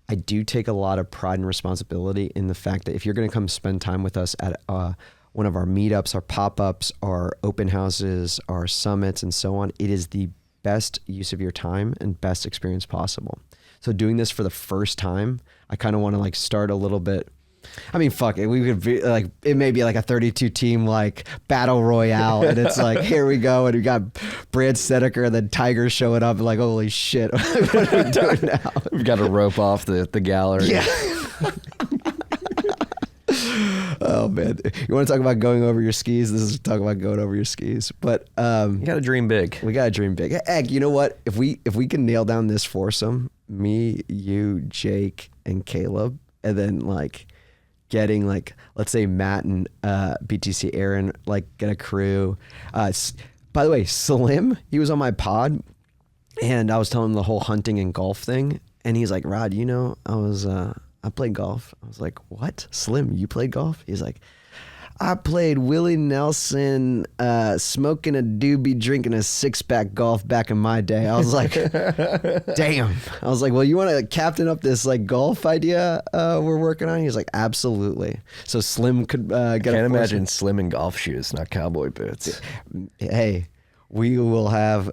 I do take a lot of pride and responsibility in the fact that if you're going to come spend time with us at one of our meetups, our pop-ups, our open houses, our summits, and so on, it is the best use of your time and best experience possible. So doing this for the first time, I kind of want to like start a little bit. I mean, fuck it. We could be like, it may be like a 32 team like battle royale, and it's like, here we go, and we got Brad Snedeker and then Tiger showing up, and like, holy shit, what are we doing now? We've got to rope off the gallery. Yeah. Oh man, you want to talk about going over your skis? This is talk about going over your skis. But you got to dream big. We got to dream big. Egg, you know what? If we can nail down this foursome, me, you, Jake, and Caleb, and then like getting like, let's say Matt and BTC Aaron, like get a crew. By the way, Slim, he was on my pod and I was telling him the whole hunting and golf thing. And he's like, Rod, you know, I played golf. I was like, what? Slim, you played golf? He's like, I played Willie Nelson, smoking a doobie, drinking a 6-pack golf back in my day. I was like, damn. I was like, well, you want to captain up this like golf idea we're working on? He's like, absolutely. So Slim could get Can't imagine Slim in golf shoes, not cowboy boots. Hey, we will have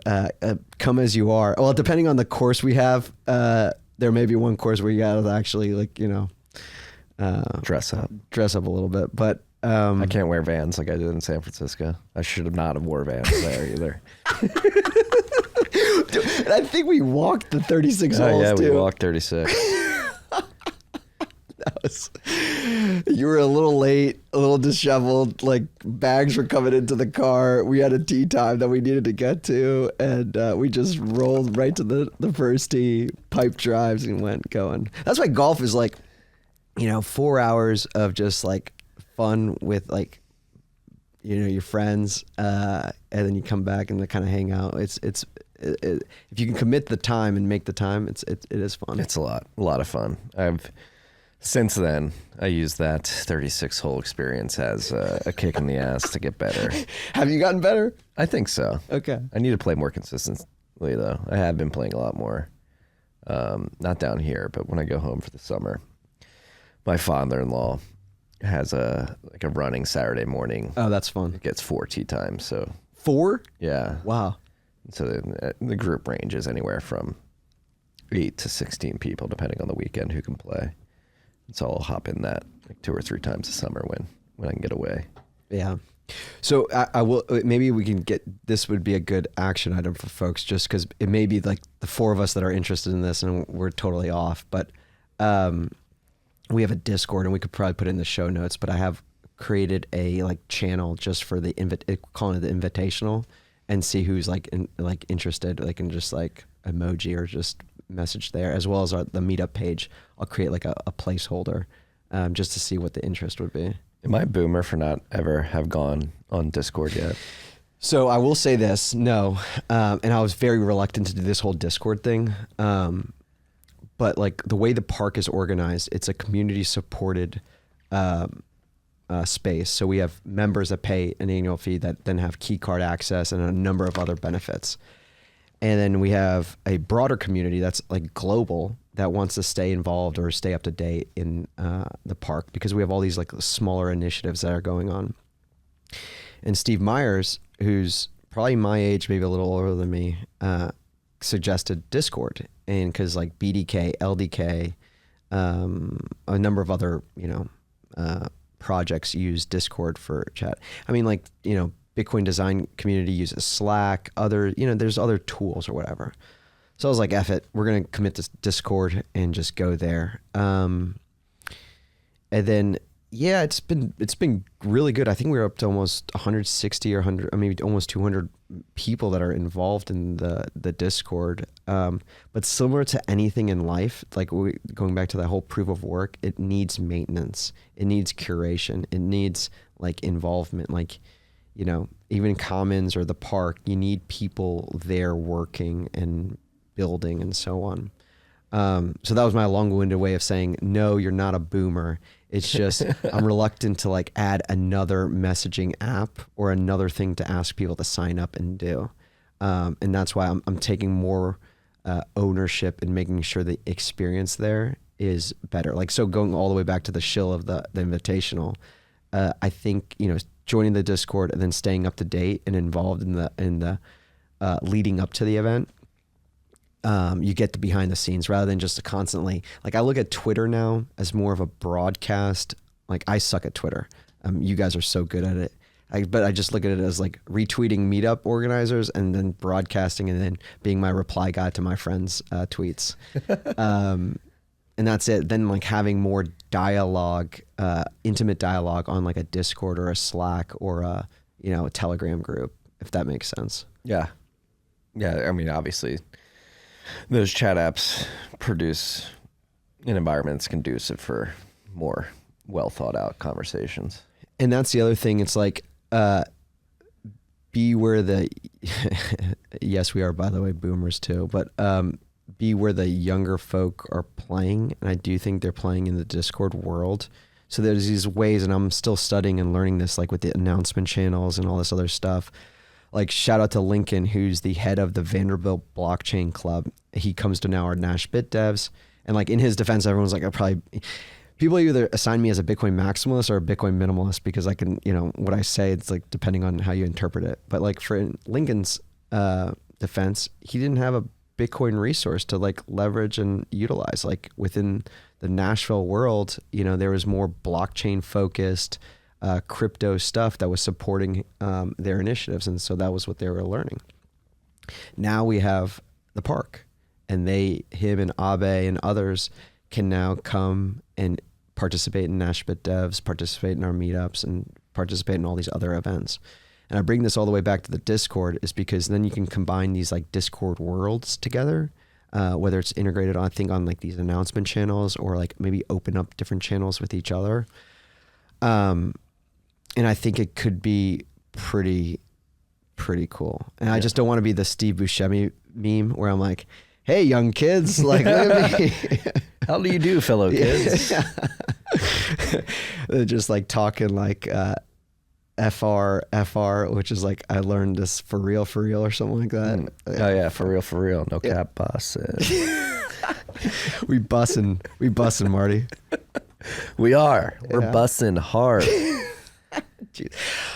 come as you are. Well, depending on the course we have, there may be one course where you got to actually like, you know, dress up a little bit, but I can't wear Vans like I did in San Francisco. I should have not have wore Vans there either. Dude, I think we walked the 36 holes. Yeah, too. we walked 36. You were a little late, a little disheveled, like bags were coming into the car. We had a tee time that we needed to get to, and we just rolled right to the first tee, pipe drives, and went going. That's why golf is like, you know, 4 hours of just like fun with like, you know, your friends, and then you come back and kind of hang out. If you can commit the time and make the time, it is fun. It's a lot of fun. I've Since then, I used that 36 hole experience as a kick in the ass to get better. Have you gotten better? I think so. Okay. I need to play more consistently, though. I have been playing a lot more. Not down here, but when I go home for the summer. My father-in-law has a running Saturday morning. Oh, that's fun. It gets 4 tee times, so 4? yeah. Wow. So the group ranges anywhere from 8 to 16 people, depending on the weekend, who can play. So I'll hop in that like 2 or 3 times a summer when I can get away. Yeah. So I will, maybe we can get, this would be a good action item for folks, just because it may be like the 4 of us that are interested in this and we're totally off, but we have a Discord and we could probably put it in the show notes, but I have created a like channel just for the calling it the invitational, and see who's interested. They can just like emoji or just message there, as well as the meetup page. I'll create like a placeholder just to see what the interest would be. Am I a boomer for not ever have gone on Discord yet? So I will say this, no, and I was very reluctant to do this whole Discord thing. But like the way the park is organized, it's a community supported space. So we have members that pay an annual fee that then have key card access and a number of other benefits. And then we have a broader community that's like global that wants to stay involved or stay up to date in the park, because we have all these like smaller initiatives that are going on. And Steve Myers, who's probably my age, maybe a little older than me, suggested Discord. And because like BDK, LDK, a number of other, projects use Discord for chat. I mean, like, Bitcoin design community uses Slack, there's other tools or whatever. So I was like, F it, we're going to commit to Discord and just go there. And then, yeah, it's been really good. I think we're up to almost 160 or 100, maybe almost 200 people that are involved in the Discord. But similar to anything in life, like going back to that whole proof of work, it needs maintenance. It needs curation. It needs like involvement. Like, even Commons or the park, you need people there working and building and so on. So that was my long-winded way of saying, no, you're not a boomer. It's just I'm reluctant to like add another messaging app or another thing to ask people to sign up and do. And that's why I'm taking more ownership and making sure the experience there is better. Like, so going all the way back to the shill of the invitational, I think, joining the Discord and then staying up to date and involved in the leading up to the event, you get the behind the scenes rather than just constantly, like, I look at Twitter now as more of a broadcast. Like, I suck at Twitter. You guys are so good at it. But I just look at it as like retweeting meetup organizers and then broadcasting and then being my reply guy to my friends' tweets. And that's it. Then like having more dialogue, intimate dialogue on like a Discord or a Slack or a Telegram group, if that makes sense. Yeah. Yeah. I mean, obviously those chat apps produce an environment that's conducive for more well thought out conversations. And that's the other thing. It's like, be where the, yes, we are, by the way, boomers too, but, be where the younger folk are playing. And I do think they're playing in the Discord world. So there's these ways, and I'm still studying and learning this, like with the announcement channels and all this other stuff. Like, shout out to Lincoln, who's the head of the Vanderbilt Blockchain Club. He comes to now our Nashville Bitdevs. And like, in his defense, everyone's like, people either assign me as a Bitcoin maximalist or a Bitcoin minimalist, because I can, what I say, it's like depending on how you interpret it. But like for Lincoln's defense, he didn't have a Bitcoin resource to like leverage and utilize. Like within the Nashville world, there was more blockchain focused crypto stuff that was supporting their initiatives. And so that was what they were learning. Now we have the park, and him and Abe and others can now come and participate in Nashville Bitdevs, participate in our meetups, and participate in all these other events. And I bring this all the way back to the Discord is because then you can combine these like Discord worlds together, whether it's integrated on, I think, on like these announcement channels, or like maybe open up different channels with each other. And I think it could be pretty cool. And I just don't want to be the Steve Buscemi meme where I'm like, hey, young kids, like, look at me. How do you do, fellow kids? They're just like talking like FR, which is like, I learned this for real or something like that. Oh yeah, for real. No cap boss. We bussin', Marty. We're bussing hard. Jeez.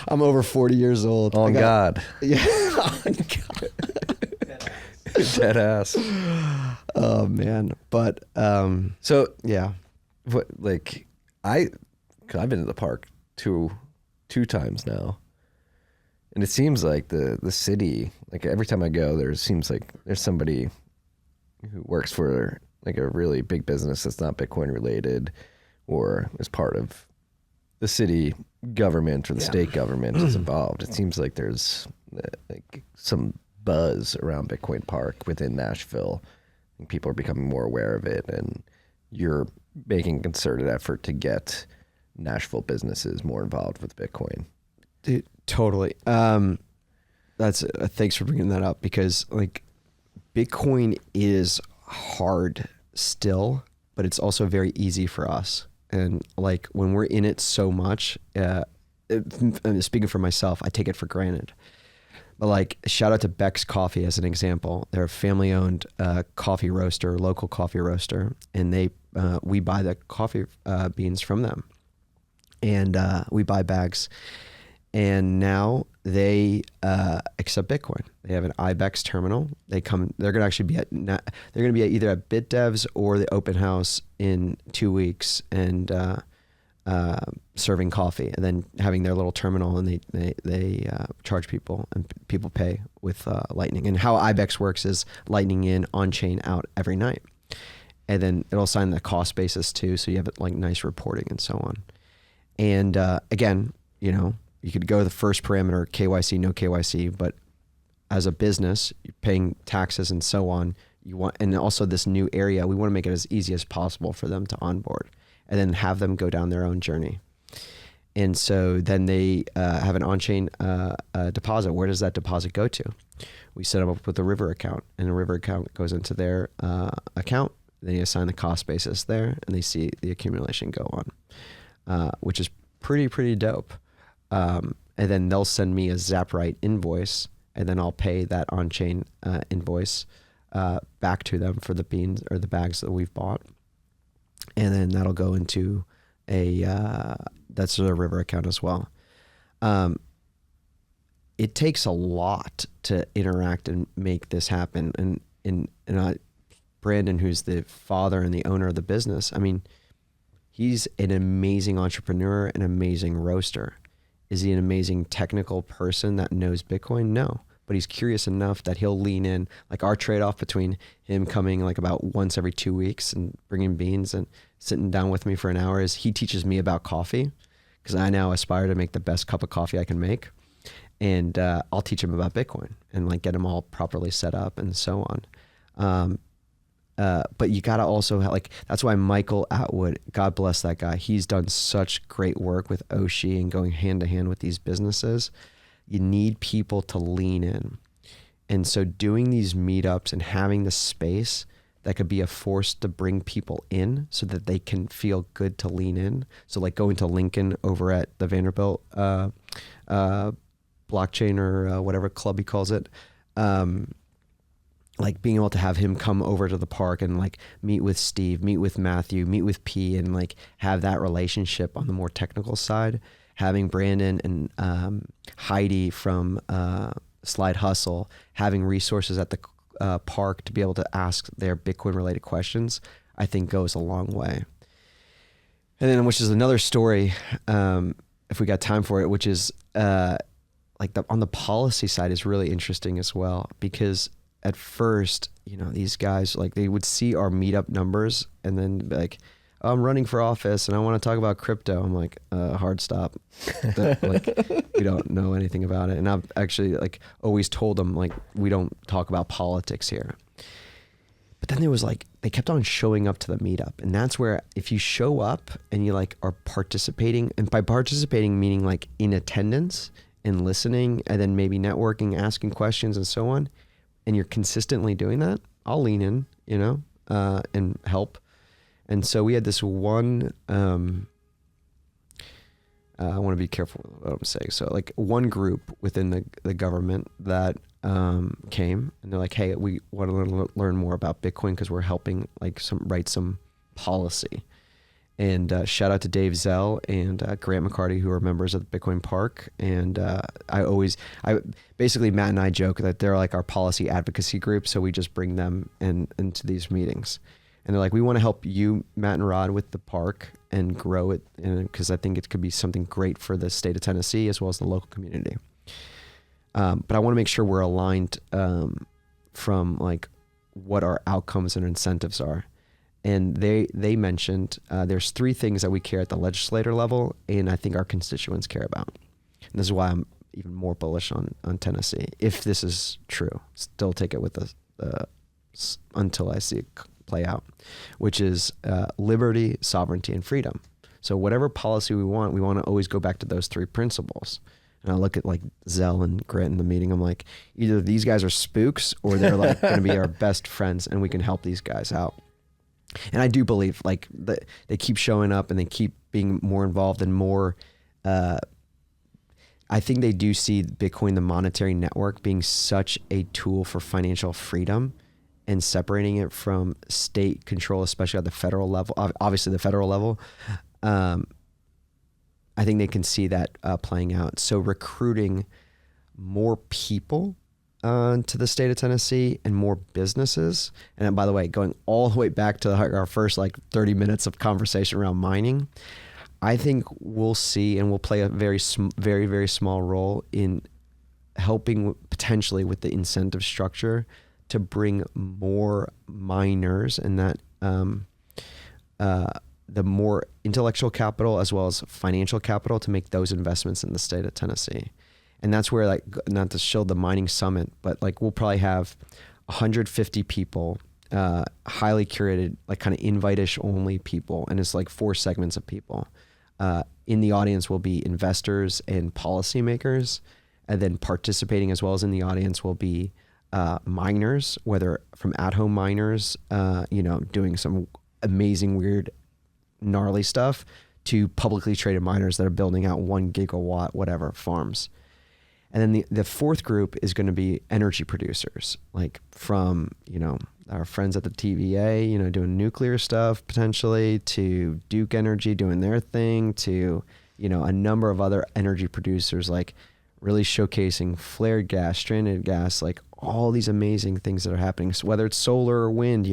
I'm over 40 years old. On God. Yeah. On God. Dead ass. Oh man. But so yeah. what, like I've been to the park two times now, and it seems like the city, like every time I go there, seems like there's somebody who works for like a really big business that's not Bitcoin related, or is part of the city government or the state government is involved. It seems like there's like some buzz around Bitcoin Park within Nashville, and people are becoming more aware of it, and you're making a concerted effort to get Nashville businesses more involved with Bitcoin. Dude, totally. That's thanks for bringing that up, because like Bitcoin is hard still, but it's also very easy for us. And like when we're in it so much, speaking for myself, I take it for granted. But like, shout out to Beck's Coffee as an example. They're a family-owned coffee roaster, local coffee roaster, and we buy the coffee beans from them, and we buy bags. And now they accept Bitcoin. They have an IBEX terminal. They're going to actually be either at Bitdevs or the open house in 2 weeks, and serving coffee, and then having their little terminal, and they charge people, and people pay with Lightning. And how IBEX works is Lightning in, on chain out every night, and then it'll assign the cost basis too, so you have like nice reporting and so on. And again, you know, you could go the first parameter, KYC, no KYC, but as a business, you're paying taxes and so on. And also this new area, we want to make it as easy as possible for them to onboard, and then have them go down their own journey. And so then they have an on-chain deposit. Where does that deposit go to? We set them up with a River account, and the River account goes into their account. They assign the cost basis there, and they see the accumulation go on, which is pretty dope. And then they'll send me a Zapright invoice, and then I'll pay that on-chain invoice back to them for the beans or the bags that we've bought. And then that'll go into that's a River account as well. It takes a lot to interact and make this happen. And Brandon, who's the father and the owner of the business, I mean, he's an amazing entrepreneur, an amazing roaster. Is he an amazing technical person that knows Bitcoin? No. But he's curious enough that he'll lean in. Like our trade-off between him coming like about once every 2 weeks and bringing beans and sitting down with me for an hour is he teaches me about coffee, because I now aspire to make the best cup of coffee I can make. And I'll teach him about Bitcoin and like get him all properly set up and so on. But you got to also like, that's why Michael Atwood, God bless that guy. He's done such great work with Oshi and going hand to hand with these businesses. You need people to lean in. And so doing these meetups and having the space that could be a force to bring people in so that they can feel good to lean in. So like going to Lincoln over at the Vanderbilt blockchain or whatever club he calls it. Like being able to have him come over to the park and like meet with Steve, meet with Matthew, meet with P, and like have that relationship on the more technical side. Having Brandon and Heidi from Slide Hustle, having resources at the park to be able to ask their Bitcoin related questions, I think goes a long way. And then, which is another story, if we got time for it, which is like on the policy side is really interesting as well, because at first, you know, these guys, like they would see our meetup numbers and then be like, oh, I'm running for office and I want to talk about crypto. I'm like, hard stop. Like, we don't know anything about it. And I've actually like always told them like, we don't talk about politics here. But then there was like, they kept on showing up to the meetup. And that's where if you show up and you like are participating, and by participating meaning like in attendance and listening and then maybe networking, asking questions and so on, and you're consistently doing that, I'll lean in, and help. And so we had this one, I want to be careful with what I'm saying. So like one group within the government that came, and they're like, hey, we want to learn more about Bitcoin because we're helping write some policy. And shout out to Dave Zell and Grant McCarty, who are members of the Bitcoin Park. And basically Matt and I joke that they're like our policy advocacy group. So we just bring them into these meetings. And they're like, we want to help you, Matt and Rod, with the park and grow it, because I think it could be something great for the state of Tennessee as well as the local community. But I want to make sure we're aligned from like what our outcomes and incentives are. And they mentioned there's 3 things that we care at the legislator level, and I think our constituents care about. And this is why I'm even more bullish on Tennessee, if this is true. Still take it with until I see it play out, which is liberty, sovereignty, and freedom. So whatever policy we want to always go back to those 3 principles. And I look at like Zell and Grant in the meeting. I'm like, either these guys are spooks or they're like going to be our best friends, and we can help these guys out. And I do believe like that they keep showing up and they keep being more involved and more. I think they do see Bitcoin, the monetary network, being such a tool for financial freedom, and separating it from state control, especially at the federal level, obviously the federal level. I think they can see that playing out. So recruiting more people to the state of Tennessee and more businesses. And then, by the way, going all the way back to our first 30 minutes of conversation around mining, I think we'll see, and we'll play a very, very small role in helping potentially with the incentive structure to bring more miners, and that the more intellectual capital as well as financial capital to make those investments in the state of Tennessee. And that's where, not to show the mining summit, but we'll probably have 150 people, highly curated, kind of invite-ish only people. And it's 4 segments of people. In the audience will be investors and policymakers, and then participating as well as in the audience will be miners, whether from at-home miners, doing some amazing, weird, gnarly stuff, to publicly traded miners that are building out 1 gigawatt, whatever, farms. And then the 4th group is going to be energy producers, from, our friends at the TVA, doing nuclear stuff potentially, to Duke Energy doing their thing, to, a number of other energy producers, really showcasing flared gas, stranded gas, all these amazing things that are happening. So whether it's solar or wind,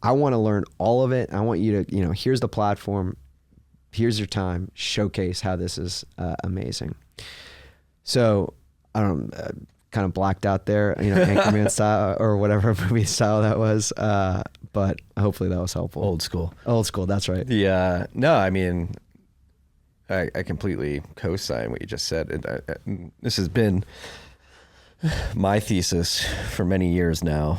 I want to learn all of it. I want you to, here's the platform, here's your time, showcase how this is amazing. So I don't kind of blacked out there, Anchorman style or whatever movie style that was. But hopefully that was helpful. Old school. That's right. Yeah. No, I mean, I completely co-sign what you just said. This has been my thesis for many years now.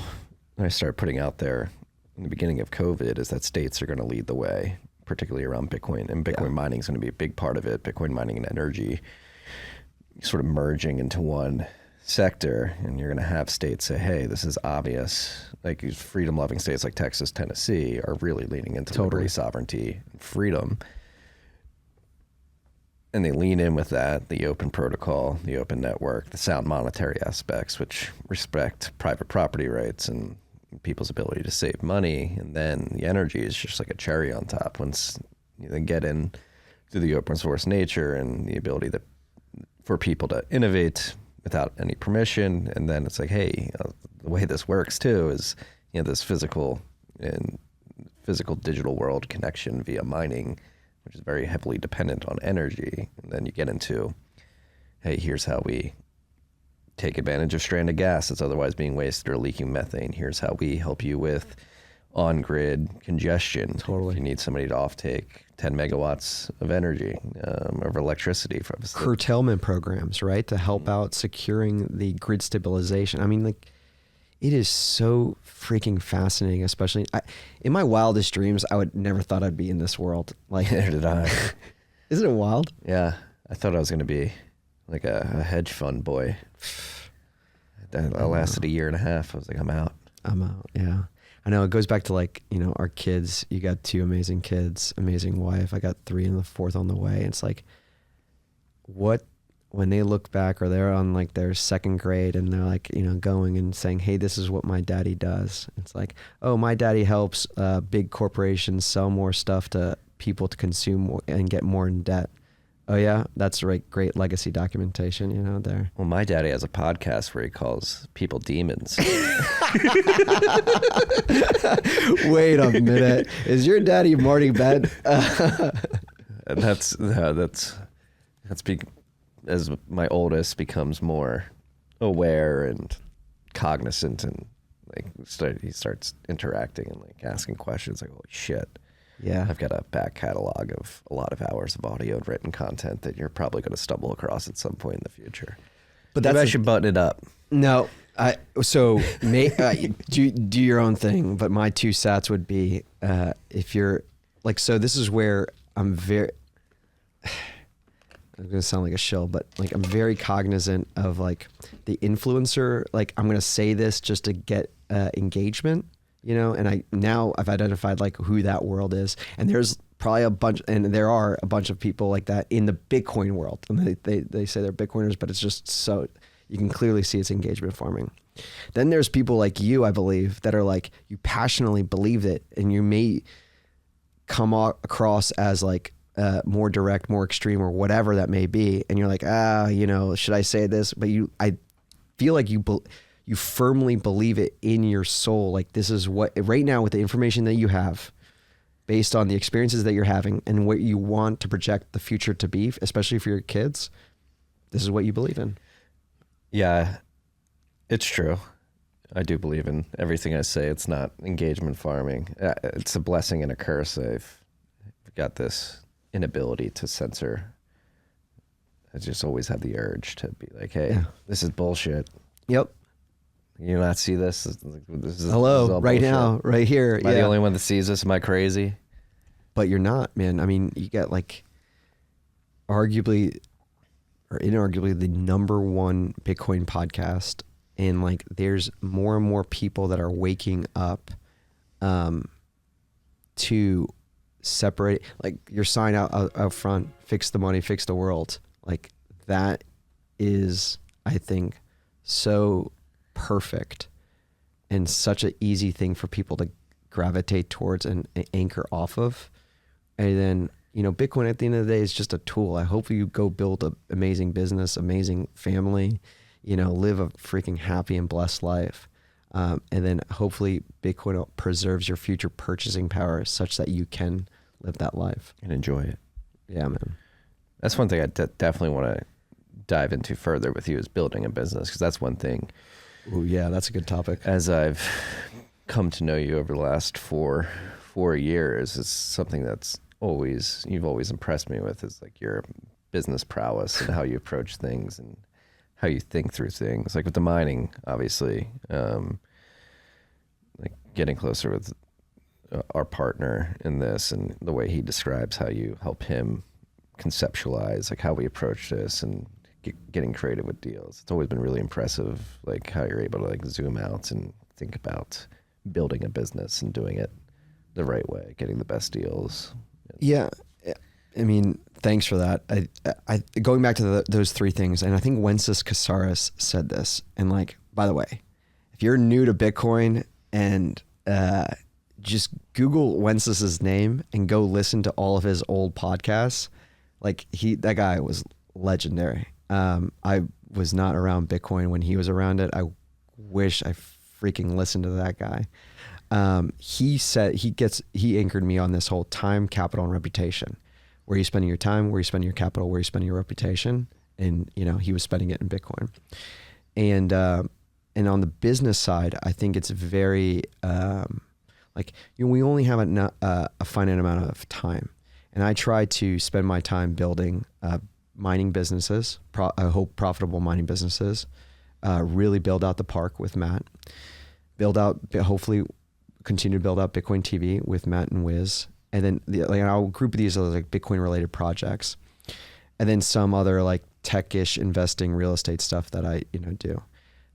I started putting out there in the beginning of COVID is that states are going to lead the way, particularly around Bitcoin, and Bitcoin mining is going to be a big part of it. Bitcoin mining and energy sort of merging into one sector, and you're going to have states say, hey, this is obvious. These freedom-loving states like Texas, Tennessee are really leaning into liberty, sovereignty, and freedom. And they lean in with that, the open protocol, the open network, the sound monetary aspects, which respect private property rights and people's ability to save money. And then the energy is just like a cherry on top once you then get in to the open source nature and the ability for people to innovate without any permission. And then it's hey, the way this works too is, this physical digital world connection via mining, which is very heavily dependent on energy. And then you get into, hey, here's how we take advantage of stranded gas that's otherwise being wasted or leaking methane. Here's how we help you with on-grid congestion. Totally. If you need somebody to offtake 10 megawatts of energy, of electricity. Curtailment programs, right? To help out securing the grid stabilization. I mean, it is so freaking fascinating, especially in my wildest dreams, I would never thought I'd be in this world. Neither did I. Isn't it wild? Yeah. I thought I was going to be a hedge fund boy. I lasted a year and a half. I was I'm out. I'm out. Yeah. I know it goes back to like, you know, our kids. You got 2 amazing kids, amazing wife. I got 3 and the 4th on the way. It's like, what, when they look back or they're on like their 2nd grade and they're like, you know, going and saying, hey, this is what my daddy does. It's like, oh, my daddy helps big corporations sell more stuff to people to consume more and get more in debt. Oh yeah, that's right. Great legacy documentation, you know, there. Well, my daddy has a podcast where he calls people demons. Wait a minute. Is your daddy Marty bad? And that's as my oldest becomes more aware and cognizant, and like he starts interacting and like asking questions, like, holy shit. Yeah. I've got a back catalog of a lot of hours of audio and written content that you're probably going to stumble across at some point in the future. But maybe I should button it up. No. Do your own thing, but my 2 sats would be if you're like, so this is where I'm going to sound like a shill, but like I'm very cognizant of like the influencer. Like I'm going to say this just to get engagement, you know, and I've identified like who that world is, and there's probably there are a bunch of people like that in the Bitcoin world, and they say they're Bitcoiners, but it's just so you can clearly see it's engagement farming. Then there's people like you, I believe, that are like, you passionately believe it, and you may come across as like more direct, more extreme, or whatever that may be, and you're like, you know, should I say this? But I feel like you firmly believe it in your soul. Like, this is what, right now, with the information that you have, based on the experiences that you're having and what you want to project the future to be, especially for your kids, this is what you believe in. Yeah, it's true. I do believe in everything I say. It's not engagement farming. It's a blessing and a curse. I've got this inability to censor. I just always have the urge to be like, hey, this is bullshit. Yep. You not see this? This is hello, right bullshit. Now, right here. Am I the only one that sees this? Am I crazy? But you're not, man. I mean, you got like arguably or inarguably the #1 Bitcoin podcast, and like there's more and more people that are waking up to separate, like your sign out front, fix the money, fix the world. Like that is, I think, so perfect and such an easy thing for people to gravitate towards and anchor off of. And then, you know, Bitcoin at the end of the day is just a tool. I hope you go build an amazing business, amazing family, you know, live a freaking happy and blessed life. And then hopefully Bitcoin preserves your future purchasing power such that you can live that life and enjoy it. Yeah, man. That's one thing I definitely want to dive into further with you, is building a business, because that's one thing. Oh yeah, that's a good topic. As I've come to know you over the last four years, it's something that's you've always impressed me with, is like your business prowess and how you approach things and how you think through things. Like with the mining, obviously, like getting closer with our partner in this, and the way he describes how you help him conceptualize like how we approach this and getting creative with deals. It's always been really impressive, like how you're able to like zoom out and think about building a business and doing it the right way, getting the best deals. Yeah. I mean, thanks for that. I going back to those 3 things, and I think Wences Casares said this, and like, by the way, if you're new to Bitcoin and just Google Wences's name and go listen to all of his old podcasts. Like that guy was legendary. I was not around Bitcoin when he was around it. I wish I freaking listened to that guy. He said he anchored me on this whole time, capital, and reputation. Where are you spending your time? Where are you spending your capital? Where are you spending your reputation? And you know, he was spending it in Bitcoin. And on the business side, I think it's very like, you know, we only have a finite amount of time, and I try to spend my time building mining businesses. I hope profitable mining businesses. Really build out the park with Matt. Hopefully continue to build out Bitcoin TV with Matt and Wiz. And then I'll group these as like Bitcoin related projects, and then some other like tech-ish investing real estate stuff that I, you know, do.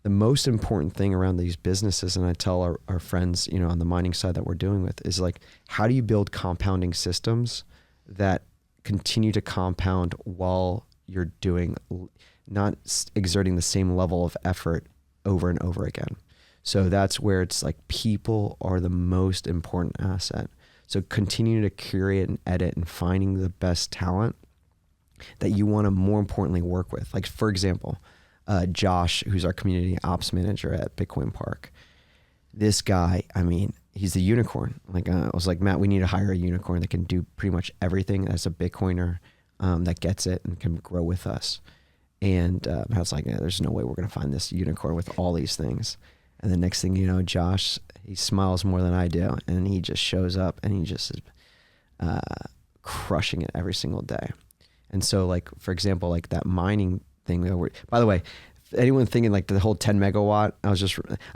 the most important thing around these businesses, and I tell our friends, you know, on the mining side that we're doing with, is like, how do you build compounding systems that continue to compound while you're not exerting the same level of effort over and over again. So that's where it's like people are the most important asset. So continue to curate and edit and finding the best talent that you want to more importantly work with. Like, for example, Josh, who's our community ops manager at Bitcoin Park. This guy, I mean, he's a unicorn. Like, I was like, Matt, we need to hire a unicorn that can do pretty much everything as a Bitcoiner, that gets it and can grow with us. And I was like, yeah, there's no way we're going to find this unicorn with all these things. And the next thing you know, Josh, he smiles more than I do. And he just shows up and he just is crushing it every single day. And so, like, for example, like that mining thing. By the way, anyone thinking like the whole 10 megawatt,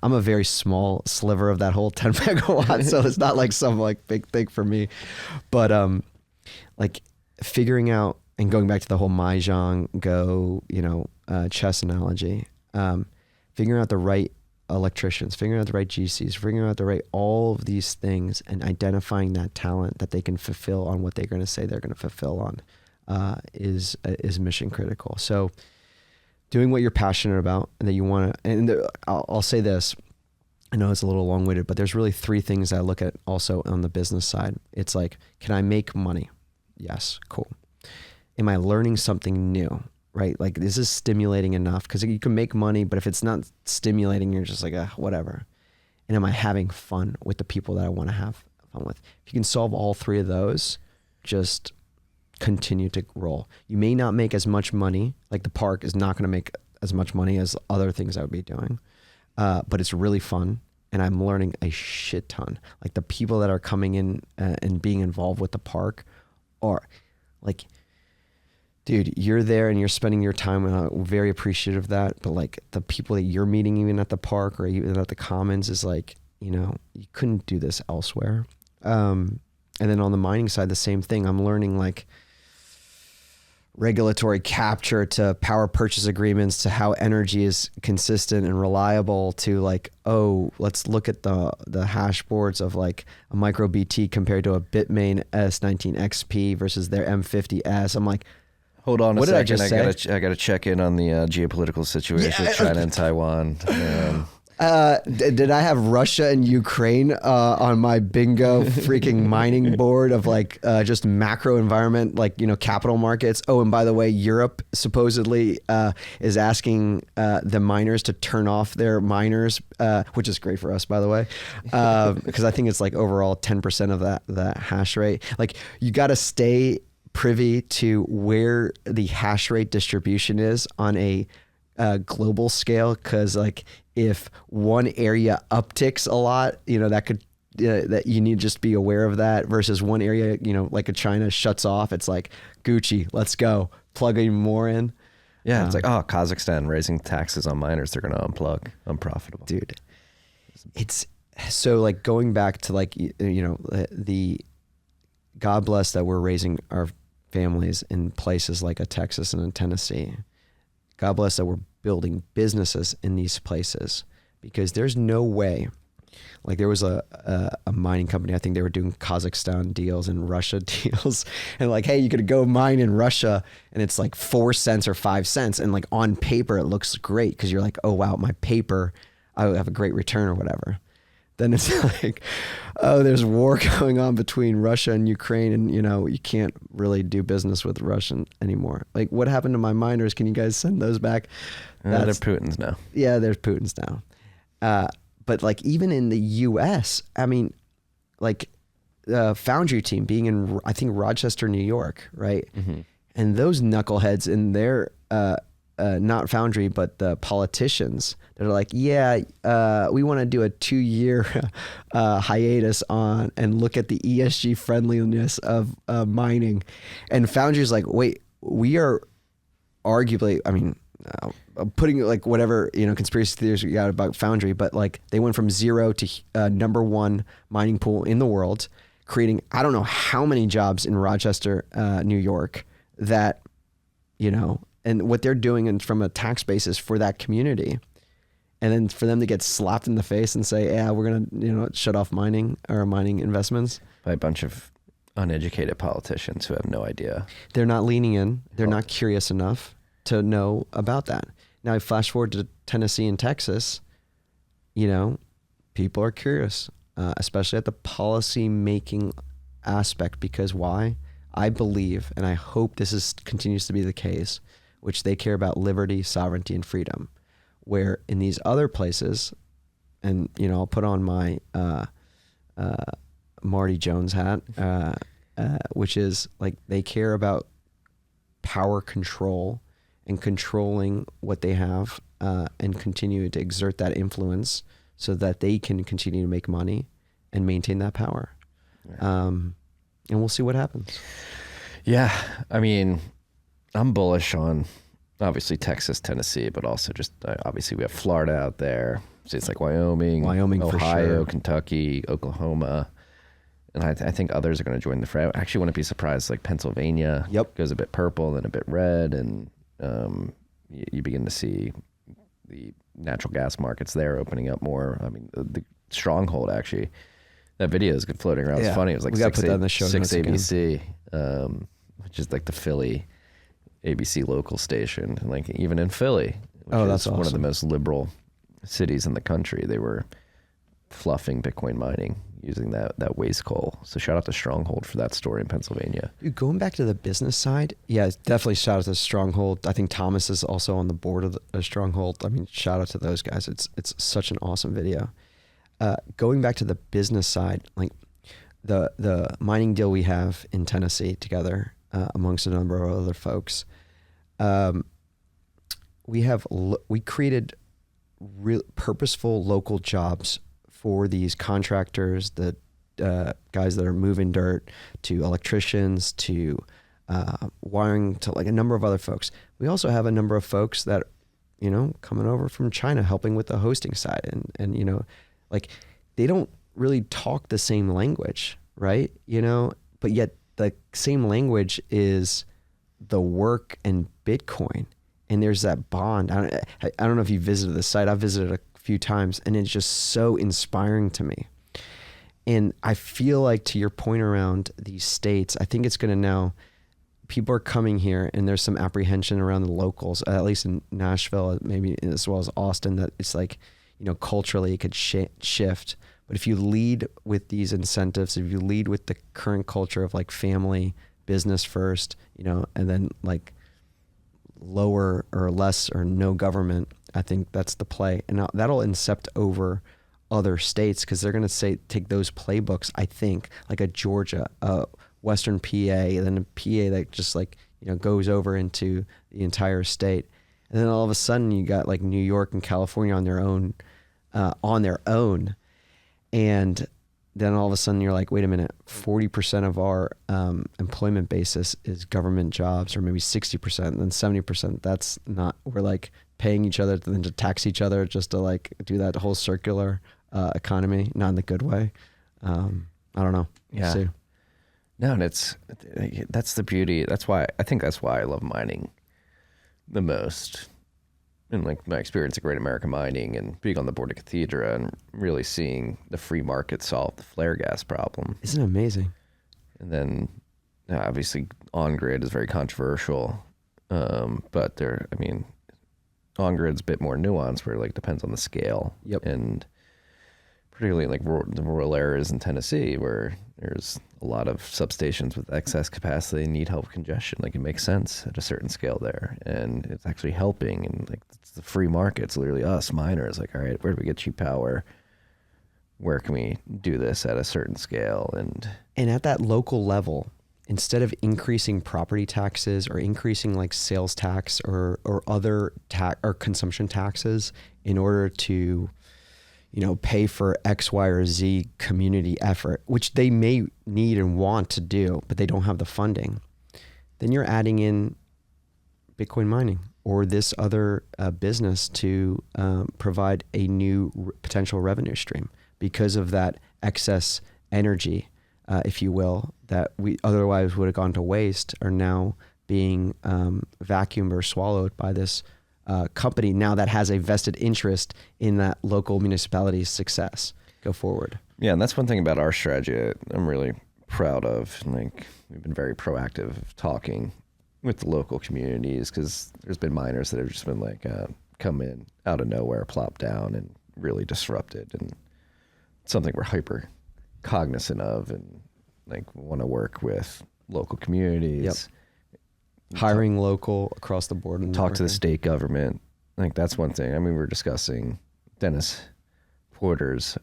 I'm a very small sliver of that whole 10 megawatt. So it's not like some like big thing for me. But like figuring out, and going back to the whole Mahjong Go, you know, chess analogy, figuring out the right electricians, figuring out the right GCs, figuring out the right, all of these things, and identifying that talent that they can fulfill on what they're going to say they're going to fulfill on, is mission critical. So doing what you're passionate about and that you want to, and I'll say this, I know it's a little long-winded, but there's really three things I look at also on the business side. It's like, can I make money? Yes, cool. Am I learning something new, right? Like, this is stimulating enough, because you can make money, but if it's not stimulating, you're just like, whatever. And am I having fun with the people that I want to have fun with? If you can solve all three of those, just continue to roll. You may not make as much money, like the park is not going to make as much money as other things I would be doing, but it's really fun. And I'm learning a shit ton. Like, the people that are coming in and being involved with the park are like, dude, you're there and you're spending your time, and I'm very appreciative of that. But like, the people that you're meeting even at the park or even at the Commons is like, you know, you couldn't do this elsewhere. And then on the mining side, the same thing. I'm learning like regulatory capture to power purchase agreements to how energy is consistent and reliable to like, oh, let's look at the hash boards of like a micro BT compared to a Bitmain S19 XP versus their M50S. I'm like, hold on a what second. did I just say? I gotta check in on the geopolitical situation with China and Taiwan. Did I have Russia and Ukraine on my bingo freaking mining board of like just macro environment, like, you know, capital markets? Oh, and by the way, Europe supposedly is asking the miners to turn off their miners, which is great for us, by the way, because I think it's like overall 10% of that hash rate. Like, you got to stay privy to where the hash rate distribution is on a global scale, because like if one area upticks a lot, you know, that could that you need to just be aware of that, versus one area, you know, like a China shuts off, it's like Gucci, let's go, plug even more in. Yeah, it's like, oh, Kazakhstan raising taxes on miners, they're going to unplug, unprofitable. Dude, it's so like going back to like, you know, the God bless that we're raising our families in places like a Texas and a Tennessee. God bless that we're building businesses in these places, because there's no way. Like, there was a mining company, I think they were doing Kazakhstan deals and Russia deals, and like, hey, you could go mine in Russia and it's like 4 cents or 5 cents, and like on paper it looks great because you're like, oh wow, my paper, I would have a great return or whatever. Then it's like, oh, there's war going on between Russia and Ukraine, and you know, you can't really do business with Russian anymore. Like, what happened to my miners? Can you guys send those back? They're Putin's now. Yeah, there's Putin's now. But like, even in the US, I mean, like Foundry team being in, I think, Rochester, New York, right? Mm-hmm. And those knuckleheads in their, not Foundry, but the politicians, they're like, yeah, we want to do a 2-year hiatus on and look at the ESG friendliness of mining. And Foundry's like, wait, we are arguably, I mean, putting like whatever, you know, conspiracy theories we got about Foundry, but like they went from 0 to #1 mining pool in the world, creating, I don't know how many jobs in Rochester, New York, that, you know, and what they're doing from a tax basis for that community. And then for them to get slapped in the face and say, yeah, we're going to, shut off mining or mining investments. By a bunch of uneducated politicians who have no idea. They're not leaning in. They're not curious enough to know about that. Now, flash forward to Tennessee and Texas, people are curious, especially at the policy making aspect, because why? I believe, and I hope this continues to be the case, which they care about liberty, sovereignty, and freedom. Where in these other places, and I'll put on my Marty Jones hat, which is like they care about power control and controlling what they have, and continue to exert that influence so that they can continue to make money and maintain that power. Yeah. And we'll see what happens. Yeah. I mean, I'm bullish on obviously Texas, Tennessee, but also just obviously we have Florida out there. States like Wyoming, Ohio, for sure. Kentucky, Oklahoma. And I think others are going to join the fray. I actually wouldn't be surprised, like Pennsylvania goes a bit purple, then a bit red, and you begin to see the natural gas markets there opening up more. I mean, the Stronghold, actually, that video is good floating around. It's funny. It was like 6 ABC, which is like the Philly ABC local station. And like even in Philly, which is that's awesome. One of the most liberal cities in the country, they were fluffing Bitcoin mining using that waste coal. So shout out to Stronghold for that story in Pennsylvania. Dude, going back to the business side, definitely shout out to Stronghold. I think Thomas is also on the board of the Stronghold. I mean, shout out to those guys. It's such an awesome video. Going back to the business side, like the mining deal we have in Tennessee together, amongst a number of other folks, we created real purposeful local jobs for these contractors, the guys that are moving dirt, to electricians, to wiring, to like a number of other folks. We also have a number of folks that, coming over from China, helping with the hosting side. And like they don't really talk the same language, right? But yet the same language is the work and Bitcoin. And there's that bond. I don't know if you visited the site. I've visited a few times, and it's just so inspiring to me. And I feel like, to your point around these states, I think it's going to now, people are coming here, and there's some apprehension around the locals, at least in Nashville, maybe as well as Austin, that it's like, culturally it could shift. But if you lead with these incentives, if you lead with the current culture of like family, business first, and then like lower or less or no government, I think that's the play. And that'll incept over other states, because they're going to take those playbooks, I think, like a Georgia, Western PA, then a PA that just like, goes over into the entire state. And then all of a sudden you got like New York and California on their own. And then all of a sudden you're like, wait a minute, 40% of our employment basis is government jobs, or maybe 60%, then 70%. That's not, we're like paying each other then to tax each other just to like do that whole circular economy, not in the good way. I don't know. Yeah. See. No, and that's the beauty. I think that's why I love mining the most. And like my experience at Great American Mining and being on the board of Cathedra and really seeing the free market solve the flare gas problem. Isn't it amazing? And then obviously on-grid is very controversial. But on-grid's a bit more nuanced, where it like depends on the scale. Yep. And particularly like the rural areas in Tennessee, where there's a lot of substations with excess capacity and need help with congestion. Like it makes sense at a certain scale there, and it's actually helping. And like it's the free market. It's literally us miners. Like, all right, where do we get cheap power? Where can we do this at a certain scale? And at that local level, instead of increasing property taxes or increasing like sales tax or other or consumption taxes in order to pay for X, Y, or Z community effort, which they may need and want to do, but they don't have the funding, then you're adding in Bitcoin mining or this other business to provide a new potential revenue stream because of that excess energy, if you will, that we otherwise would have gone to waste, are now being vacuumed or swallowed by this company now that has a vested interest in that local municipality's success go forward. Yeah, and that's one thing about our strategy I'm really proud of. Like, we've been very proactive of talking with the local communities, because there's been miners that have just been like come in out of nowhere, plop down, and really disrupted. And it's something we're hyper cognizant of, and like want to work with local communities. Yep. Hiring local across the board. And talk to the state government. Like, that's one thing. I mean, we were discussing Dennis Porter's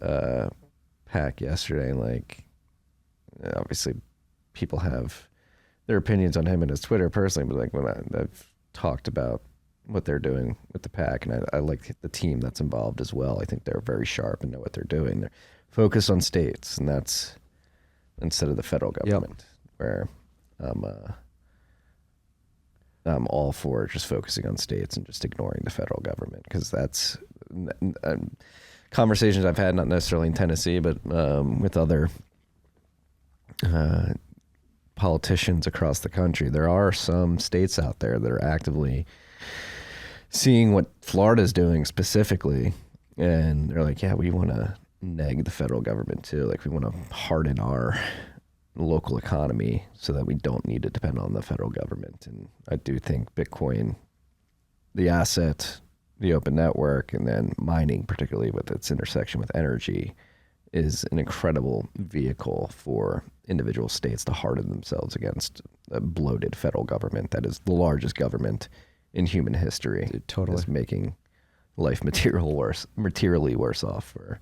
PAC yesterday. Like, obviously people have their opinions on him and his Twitter personally, but like, when I've talked about what they're doing with the PAC, and I like the team that's involved as well. I think they're very sharp and know what they're doing. They're focused on states, and that's instead of the federal government. Yep. Where I'm all for just focusing on states and just ignoring the federal government, because that's conversations I've had, not necessarily in Tennessee, but with other politicians across the country. There are some states out there that are actively seeing what Florida's doing specifically, and they're like, yeah, we want to neg the federal government too. Like, we want to harden our local economy so that we don't need to depend on the federal government. And I do think Bitcoin, the asset, the open network, and then mining, particularly with its intersection with energy, is an incredible vehicle for individual states to harden themselves against a bloated federal government that is the largest government in human history. Dude, totally. Is making life materially worse off for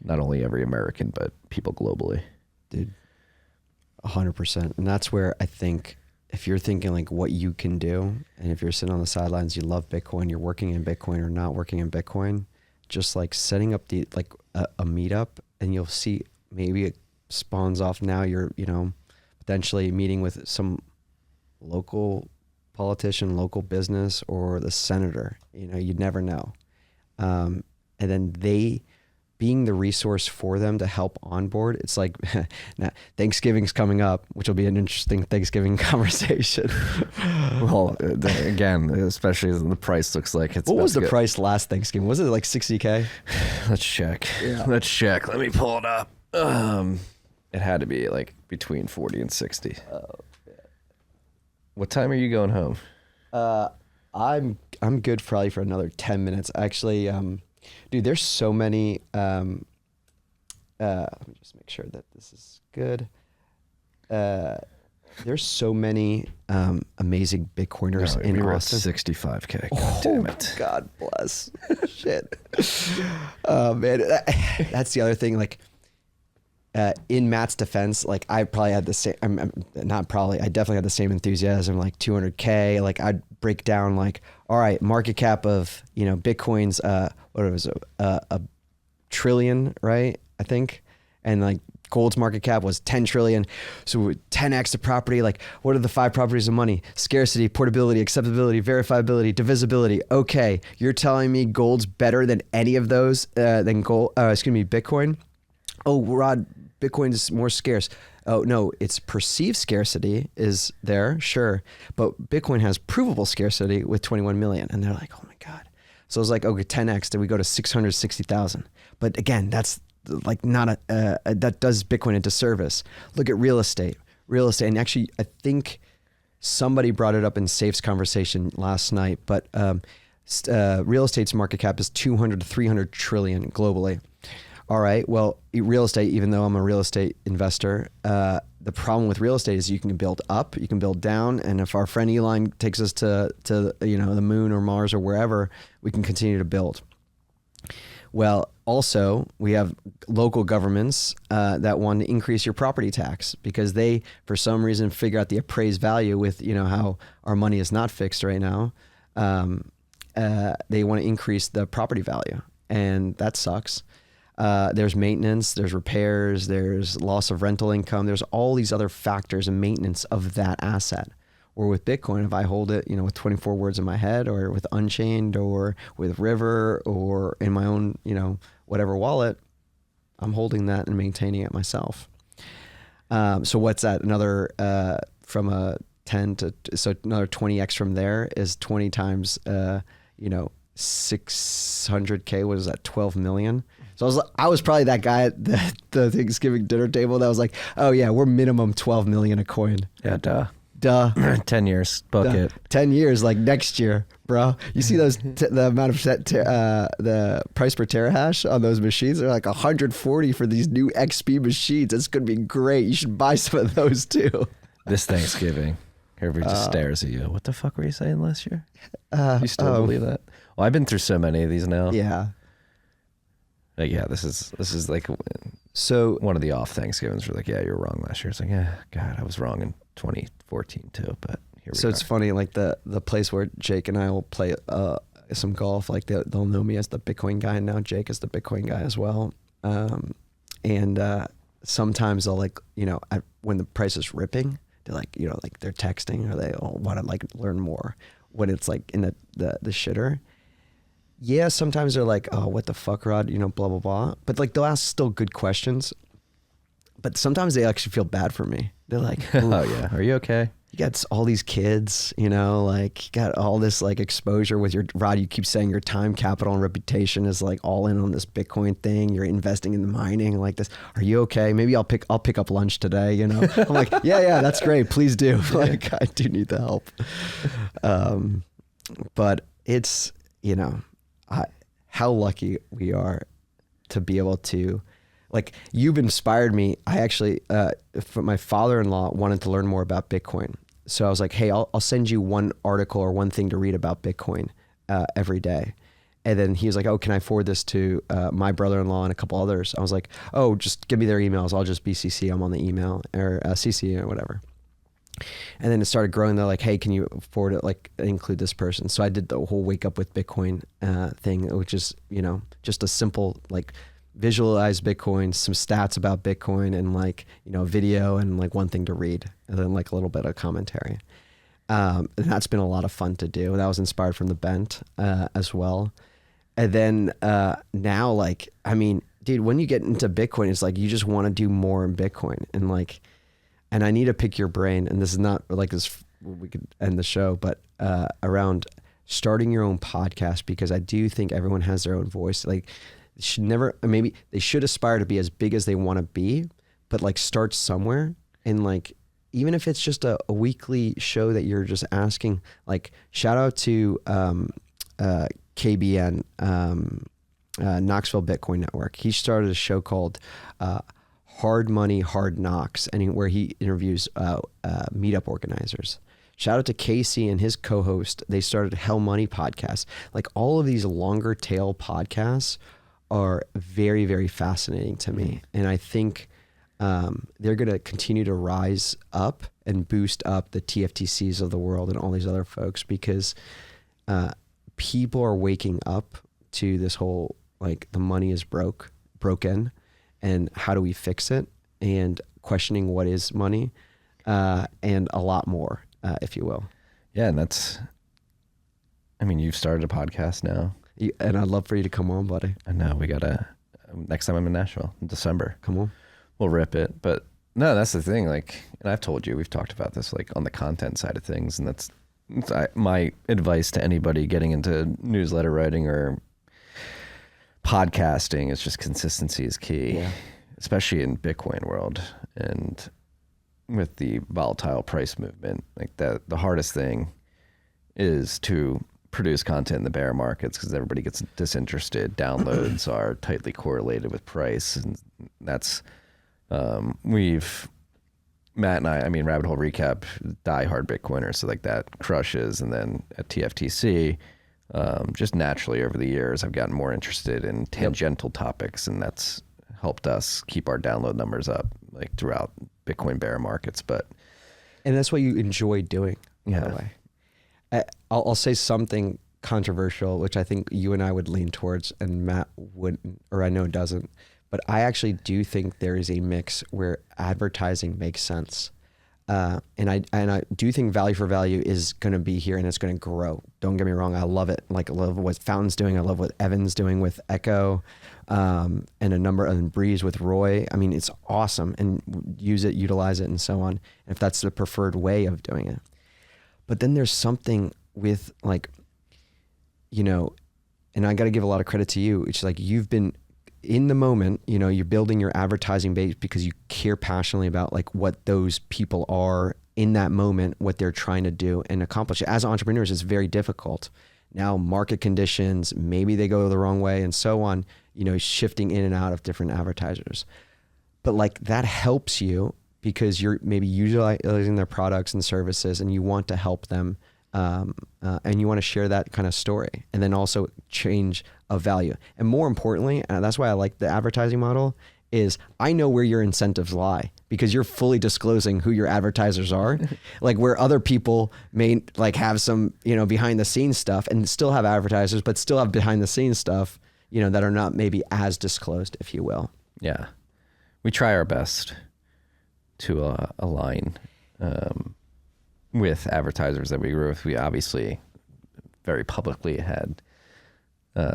not only every American, but people globally. Dude, 100%. And that's where I think, if you're thinking like what you can do, and if you're sitting on the sidelines, you love Bitcoin, you're working in Bitcoin or not working in Bitcoin, just like setting up a meetup, and you'll see maybe it spawns off. Now you're, potentially meeting with some local politician, local business, or the senator, you'd never know. And then they being the resource for them to help onboard. It's like, now Thanksgiving's coming up, which will be an interesting Thanksgiving conversation. Well, again, especially as the price looks like it's. What was the price last Thanksgiving? Was it like 60K? Let's check. Yeah. Let's check. Let me pull it up. It had to be like between 40 and 60. Oh, yeah. What time are you going home? I'm good probably for another 10 minutes. Actually, dude, there's so many, let me just make sure that this is good. There's so many amazing Bitcoiners in Austin. 65K. God damn it. God bless. Shit. Man, that's the other thing. Like, in Matt's defense, like, I probably had the same, I definitely had the same enthusiasm, like 200K. Like, I'd break down like, all right, market cap of, Bitcoin's, what was it, a trillion, right? I think. And like gold's market cap was 10 trillion. So 10x the property. Like, what are the 5 properties of money? Scarcity, portability, acceptability, verifiability, divisibility. Okay. You're telling me gold's better than any of those, than Bitcoin? Oh, Rod, Bitcoin is more scarce. Oh, no, it's perceived scarcity is there, sure. But Bitcoin has provable scarcity with 21 million. And they're like, oh my God. So it's like, okay, 10x, then we go to 660,000. But again, that's like not that does Bitcoin a disservice. Look at real estate. And actually, I think somebody brought it up in Safe's conversation last night, but real estate's market cap is 200 to 300 trillion globally. All right. Well, real estate, even though I'm a real estate investor, the problem with real estate is you can build up, you can build down. And if our friend Elon takes us to the moon or Mars or wherever, we can continue to build. Well, also, we have local governments that want to increase your property tax because they, for some reason, figure out the appraised value with, how our money is not fixed right now. They want to increase the property value, and that sucks. There's maintenance, there's repairs, there's loss of rental income. There's all these other factors and maintenance of that asset. Or with Bitcoin, if I hold it, with 24 words in my head, or with Unchained, or with River, or in my own, whatever wallet, I'm holding that and maintaining it myself. So what's that? Another, from a 10 to, so another 20x from there is 20 times, 600K was at 12 million. So I was probably that guy at the Thanksgiving dinner table that was like, oh yeah, we're minimum 12 million a coin. Yeah, duh. 10 years, book it. 10 years, like next year, bro. You see those the amount of the price per terahash on those machines? They're like 140 for these new XP machines. It's gonna be great. You should buy some of those too. This Thanksgiving, everybody just stares at you. What the fuck were you saying last year? You still believe that? Well, I've been through so many of these now. Yeah. Like, yeah, this is like so one of the off Thanksgivings. We're like, yeah, you're wrong last year. It's like, yeah, God, I was wrong in 2014 too, but here we are. So it's funny, like the place where Jake and I will play some golf, like they'll know me as the Bitcoin guy, and now Jake is the Bitcoin guy as well. And sometimes they'll like, when the price is ripping, they're like, like they're texting or they all want to like learn more. When it's like in the shitter, yeah, sometimes they're like, oh, what the fuck, Rod, blah, blah, blah. But like they'll ask still good questions. But sometimes they actually feel bad for me. They're like, oh yeah, are you okay? You got all these kids, like you got all this like exposure with your Rod. You keep saying your time, capital, and reputation is like all in on this Bitcoin thing. You're investing in the mining like this. Are you okay? Maybe I'll pick up lunch today. I'm like, yeah, that's great. Please do. Like I do need the help. But it's how lucky we are to be able to. Like you've inspired me. I actually, my father-in-law wanted to learn more about Bitcoin. So I was like, hey, I'll send you one article or one thing to read about Bitcoin every day. And then he was like, oh, can I forward this to my brother-in-law and a couple others? I was like, oh, just give me their emails. I'll just BCC. I'm on the email or CC or whatever. And then it started growing. They're like, hey, can you forward it? Like include this person. So I did the whole wake up with Bitcoin thing, which is, just a simple, like, visualize Bitcoin, some stats about Bitcoin, and like, video and like one thing to read, and then like a little bit of commentary. And that's been a lot of fun to do. That was inspired from the Bent as well. And then now, like, I mean, dude, when you get into Bitcoin, it's like you just want to do more in Bitcoin, and like, and I need to pick your brain. And this is not like this. We could end the show, but around starting your own podcast, because I do think everyone has their own voice. Like, maybe they should aspire to be as big as they want to be, but like start somewhere. And like, even if it's just a weekly show that you're just asking, like shout out to KBN, Knoxville Bitcoin Network. He started a show called Hard Money, Hard Knocks, and where he interviews meetup organizers. Shout out to Casey and his co-host. They started Hell Money podcast. Like all of these longer tail podcasts are very, very fascinating to me. And I think they're going to continue to rise up and boost up the TFTCs of the world and all these other folks, because people are waking up to this whole, like, the money is broken, and how do we fix it, and questioning what is money, and a lot more, if you will. Yeah. And you've started a podcast now. And I'd love for you to come on, buddy. I know we gotta, next time I'm in Nashville in December, come on, we'll rip it. But no, that's the thing. Like, and I've told you, we've talked about this, like on the content side of things. And that's my advice to anybody getting into newsletter writing or podcasting is just consistency is key, especially in Bitcoin world. And with the volatile price movement, like that, the hardest thing is to produce content in the bear markets, because everybody gets disinterested. Downloads are tightly correlated with price, and that's Matt and I mean, Rabbit Hole Recap, diehard Bitcoiner, so like that crushes. And then at TFTC, just naturally over the years, I've gotten more interested in tangential topics, and that's helped us keep our download numbers up, like throughout Bitcoin bear markets. And that's what you enjoy doing, by the way. I'll say something controversial, which I think you and I would lean towards, and Matt wouldn't, or I know doesn't. But I actually do think there is a mix where advertising makes sense, and I do think value for value is going to be here, and it's going to grow. Don't get me wrong, I love it. Like, I love what Fountain's doing. I love what Evan's doing with Echo, and Breeze with Roy. I mean, it's awesome, and utilize it, and so on. If that's the preferred way of doing it. But then there's something with, like, you know, and I got to give a lot of credit to you. It's like you've been in the moment, you know, you're building your advertising base because you care passionately about like what those people are in that moment, what they're trying to do and accomplish. As entrepreneurs, it's very difficult. Now, market conditions, maybe they go the wrong way and so on, you know, shifting in and out of different advertisers. But like that helps you because you're maybe utilizing their products and services and you want to help them. And you want to share that kind of story and then also change of value. And more importantly, and that's why I like the advertising model, is I know where your incentives lie because you're fully disclosing who your advertisers are. Like where other people may like have some, you know, behind the scenes stuff and still have advertisers, but still have behind the scenes stuff, you know, that are not maybe as disclosed, if you will. Yeah. We try our best to align with advertisers that we grew with. We obviously very publicly had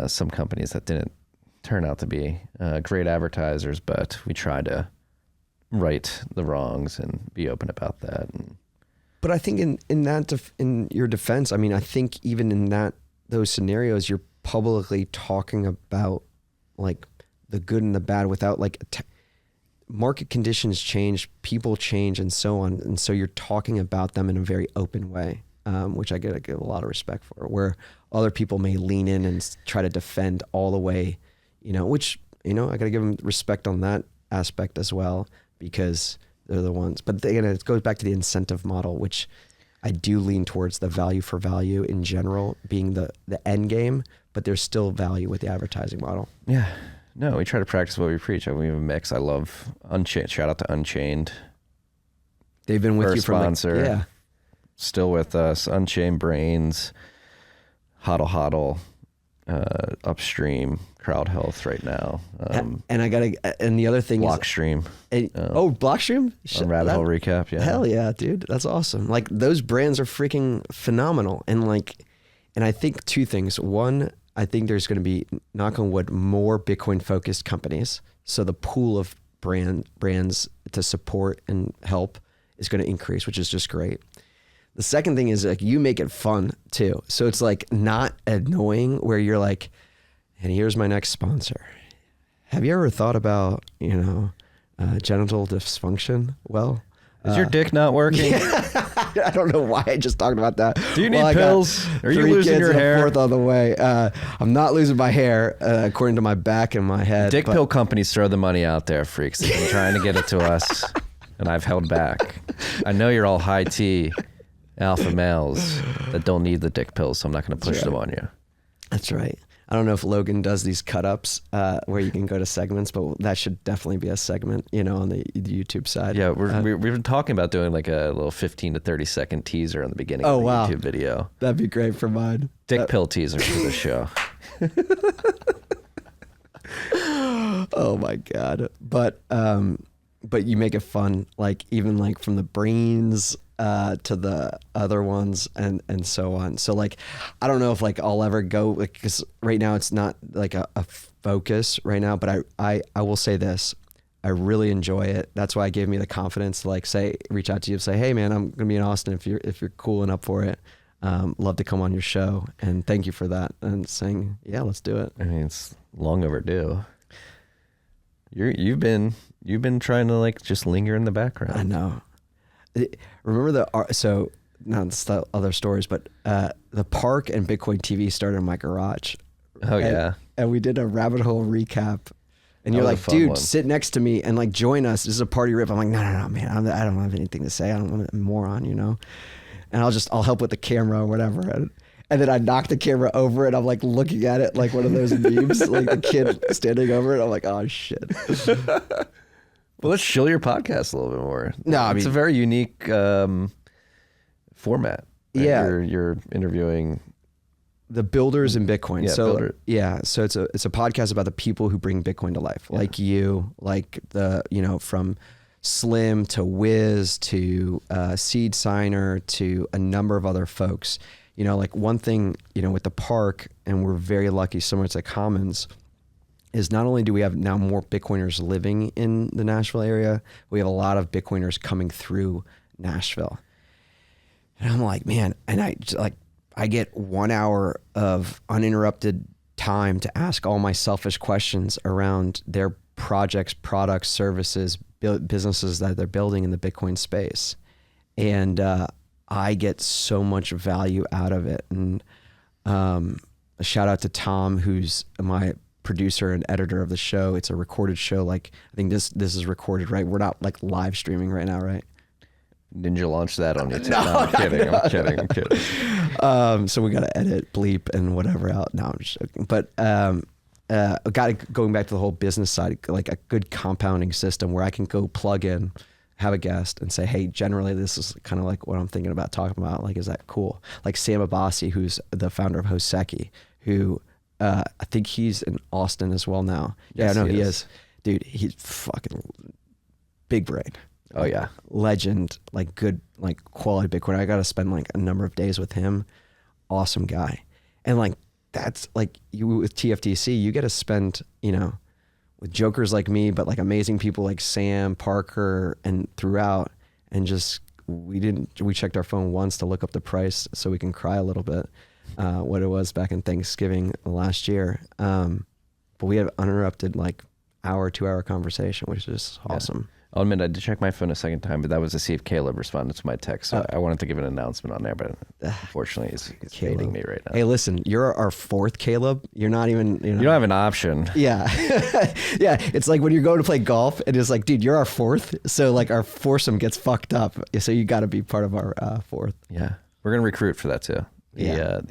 some companies that didn't turn out to be great advertisers, but we try to right the wrongs and be open about that. But I think in your defense, I mean, I think even in those scenarios, you're publicly talking about like the good and the bad without like market conditions change, people change, and so on. And so you're talking about them in a very open way, which I gotta give a lot of respect for, where other people may lean in and try to defend all the way, you know, which, you know, I gotta give them respect on that aspect as well, because they're the ones. But again, it goes back to the incentive model, which I do lean towards the value for value in general being the end game, but there's still value with the advertising model. Yeah. No, we try to practice what we preach. We have a mix. I love Unchained. Shout out to Unchained. They've been with you for sponsor. Like, yeah. Still with us. Unchained, Braiins, HodlHodl, Upstream, CrowdHealth right now. And I gotta, and the other thing Blockstream. is, Blockstream? Rabbit Hole Recap. Yeah. Hell yeah, dude. That's awesome. Like those brands are freaking phenomenal. And I think two things. One, I think there's going to be, knock on wood, more Bitcoin focused companies. So the pool of brands to support and help is going to increase, which is just great. The second thing is like you make it fun too. So it's like not annoying where you're like, and here's my next sponsor. Have you ever thought about, you know, genital dysfunction? Well, is your dick not working? I don't know why I just talked about that. Do you need pills? Are you losing your hair? Fourth on the way. I'm not losing my hair, according to my back and my head. Dick pill companies throw the money out there, freaks. They've been trying to get it to us, and I've held back. I know you're all high T alpha males that don't need the dick pills, so I'm not going to push them on you. That's right. I don't know if Logan does these cut-ups where you can go to segments, but that should definitely be a segment, you know, on the YouTube side. Yeah, we've been talking about doing like a little 15 to 30 second teaser on the beginning of the YouTube video. That'd be great for mine. Dick pill teaser for the show. Oh my God. But you make it fun, like even like from the Braiins to the other ones and so on. So like, I don't know if like I'll ever go, like, cause right now it's not like a focus right now, but I will say this, I really enjoy it. That's why it gave me the confidence to like reach out to you and say, hey man, I'm gonna be in Austin if you're cool and up for it. Love to come on your show, and thank you for that and saying, yeah, let's do it. I mean, it's long overdue. You've been trying to like just linger in the background. I know. Remember so not the other stories, but the park and Bitcoin TV started in my garage. Oh yeah. And we did a rabbit hole recap. And you're like, dude, sit next to me and like join us. This is a party rip. I'm like, no, man. I don't have anything to say. I don't want a moron, you know. And I'll help with the camera or whatever. And then I knock the camera over and I'm like looking at it like one of those memes, like the kid standing over it. I'm like, oh shit. Well, let's shill your podcast a little bit more. No, it's a very unique format. Right? Yeah, you're interviewing the builders in Bitcoin. Yeah, so it's a podcast about the people who bring Bitcoin to life, like you, like from Slim to Wiz to Seed Signer to a number of other folks. You know, like one thing, you know, with the park, and we're very lucky, similar to Commons, is not only do we have now more Bitcoiners living in the Nashville area, we have a lot of Bitcoiners coming through Nashville. And I'm like, man, and I I get 1 hour of uninterrupted time to ask all my selfish questions around their projects, products, services, businesses that they're building in the Bitcoin space. And I get so much value out of it. And a shout out to Tom, who's my producer and editor of the show. It's a recorded show. Like, I think this is recorded, right? We're not like live streaming right now, right? Ninja launched that on YouTube. No, I'm kidding. So we got to edit, bleep, and whatever out. No, I'm just joking. But going back to the whole business side, like a good compounding system where I can go plug in, have a guest, and say, hey, generally this is kind of like what I'm thinking about talking about. Like, is that cool? Like Sam Abbasi, who's the founder of Hoseki, who I think he's in Austin as well now. Yes, yeah, no, he is. Dude, he's fucking big brain. Oh yeah, legend, like good, like quality Bitcoin. I got to spend like a number of days with him. Awesome guy. And like, that's like you with TFTC, you get to spend, you know, with jokers like me, but like amazing people like Sam, Parker, and throughout. And just, we checked our phone once to look up the price so we can cry a little bit, what it was back in Thanksgiving last year. But we had uninterrupted like hour, 2 hour conversation, which is awesome. Yeah. I'll admit I did check my phone a second time, but that was to see if Caleb responded to my text. So I wanted to give an announcement on there, but unfortunately he's fading me right now. Hey, listen, you're our fourth Caleb. You're not even, you know. You don't have an option. Yeah. Yeah. It's like when you're going to play golf and it's like, dude, you're our fourth. So like our foursome gets fucked up. So you got to be part of our fourth. Yeah. We're going to recruit for that too. I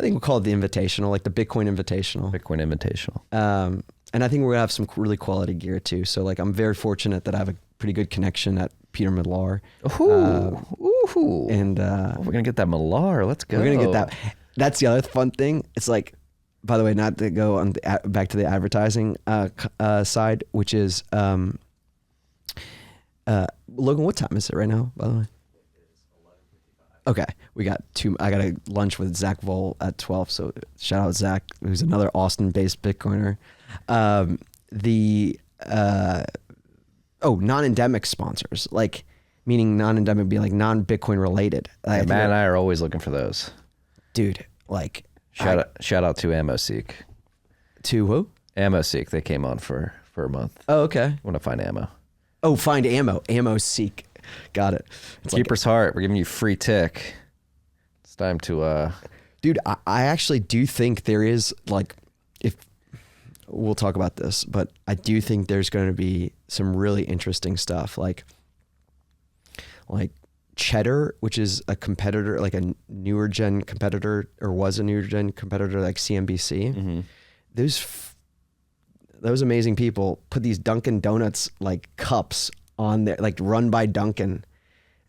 think we'll call it the Invitational, like the Bitcoin Invitational. Bitcoin Invitational. And I think we're gonna have some really quality gear too. So like, I'm very fortunate that I have a pretty good connection at Peter Millar. And we're gonna get that Millar. Let's go. We're gonna get that. That's the other fun thing. It's like, by the way, not to go on back to the advertising side, which is Logan. What time is it right now? By the way. Okay, we got I got a lunch with Zach Vol at 12. So shout out Zach, who's another Austin-based Bitcoiner. Non-endemic sponsors, like meaning non-endemic be like non-Bitcoin related. Matt and I are always looking for those. Dude, like shout out to AmmoSeek. To who? AmmoSeek. They came on for a month. Oh, okay. Want to find ammo? Oh, find ammo. AmmoSeek. Got it. It's Keeper's Heart. We're giving you free tick. It's time to. Dude, I actually do think there is like, if we'll talk about this, but I do think there's going to be some really interesting stuff like Cheddar, which is a competitor, like a newer gen competitor, or was a newer gen competitor like CNBC. Mm-hmm. Those amazing people put these Dunkin' Donuts like cups on there, like run by Dunkin'.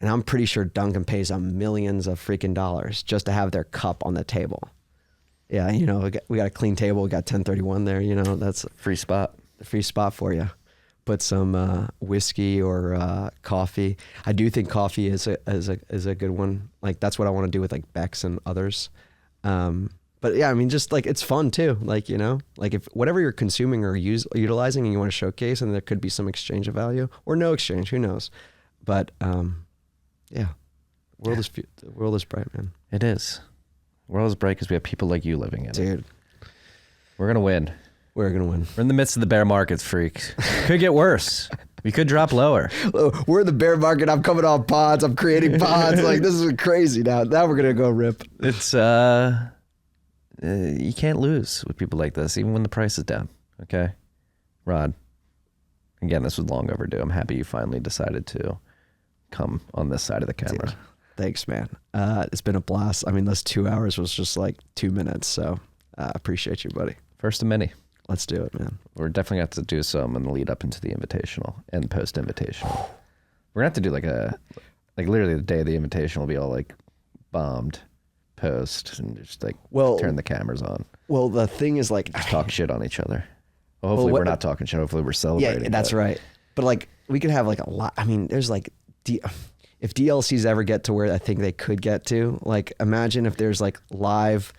And I'm pretty sure Dunkin' pays them millions of freaking dollars just to have their cup on the table. Yeah, you know, we got a clean table. We got 1031 there. You know, that's a free spot for you. Put some whiskey or coffee. I do think coffee is a good one. Like that's what I want to do with like Bex and others. But yeah, I mean, just like it's fun too. Like, you know, like if whatever you're consuming or utilizing and you want to showcase, and there could be some exchange of value or no exchange, who knows? But yeah, the world is bright, man. It is. The world is bright because we have people like you living in it. Dude, we're gonna win. We're gonna win. We're in the midst of the bear markets, freaks. Could get worse. We could drop lower. We're in the bear market. I'm coming on pods. I'm creating pods. Like this is crazy now. Now we're gonna go rip. It's you can't lose with people like this, even when the price is down. Okay, Rod. Again, this was long overdue. I'm happy you finally decided to come on this side of the camera. Dude, thanks, man. It's been a blast. I mean, those 2 hours was just like 2 minutes. So appreciate you, buddy. First of many. Let's do it, man. We're definitely going to have to do some in the lead up into the Invitational and post Invitational. We're going to have to do like literally the day of the Invitational will be all like bombed post and just like turn the cameras on. Well, the thing is like just talk shit on each other. Well, hopefully we're not talking shit. Hopefully we're celebrating. Yeah, that's right. But like we could have like a lot. I mean, there's like if DLCs ever get to where I think they could get to, like imagine if there's like live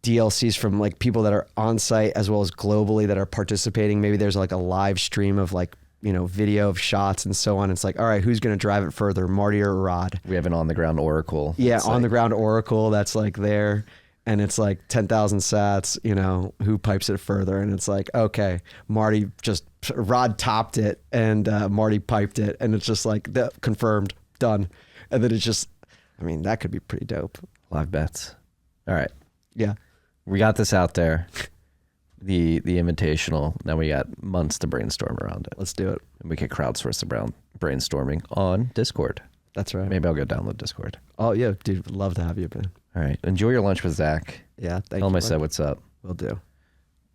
DLCs from like people that are on site as well as globally that are participating. Maybe there's like a live stream of like video of shots and so on. It's like, all right, who's going to drive it further, Marty or Rod? We have an on the ground oracle. Yeah, on the ground oracle that's like there. And it's like 10,000 sats, who pipes it further? And it's like, okay, Rod topped it and Marty piped it. And it's just like, confirmed, done. And then it's just, that could be pretty dope. Live bets. All right. Yeah. We got this out there. The invitational. Now we got months to brainstorm around it. Let's do it. And we can crowdsource the brainstorming on Discord. That's right. Maybe I'll go download Discord. Oh, yeah, dude. Would love to have you, man. All right. Enjoy your lunch with Zach. Yeah. Tell him I said what's up. Will do.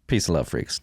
Peace and love, freaks.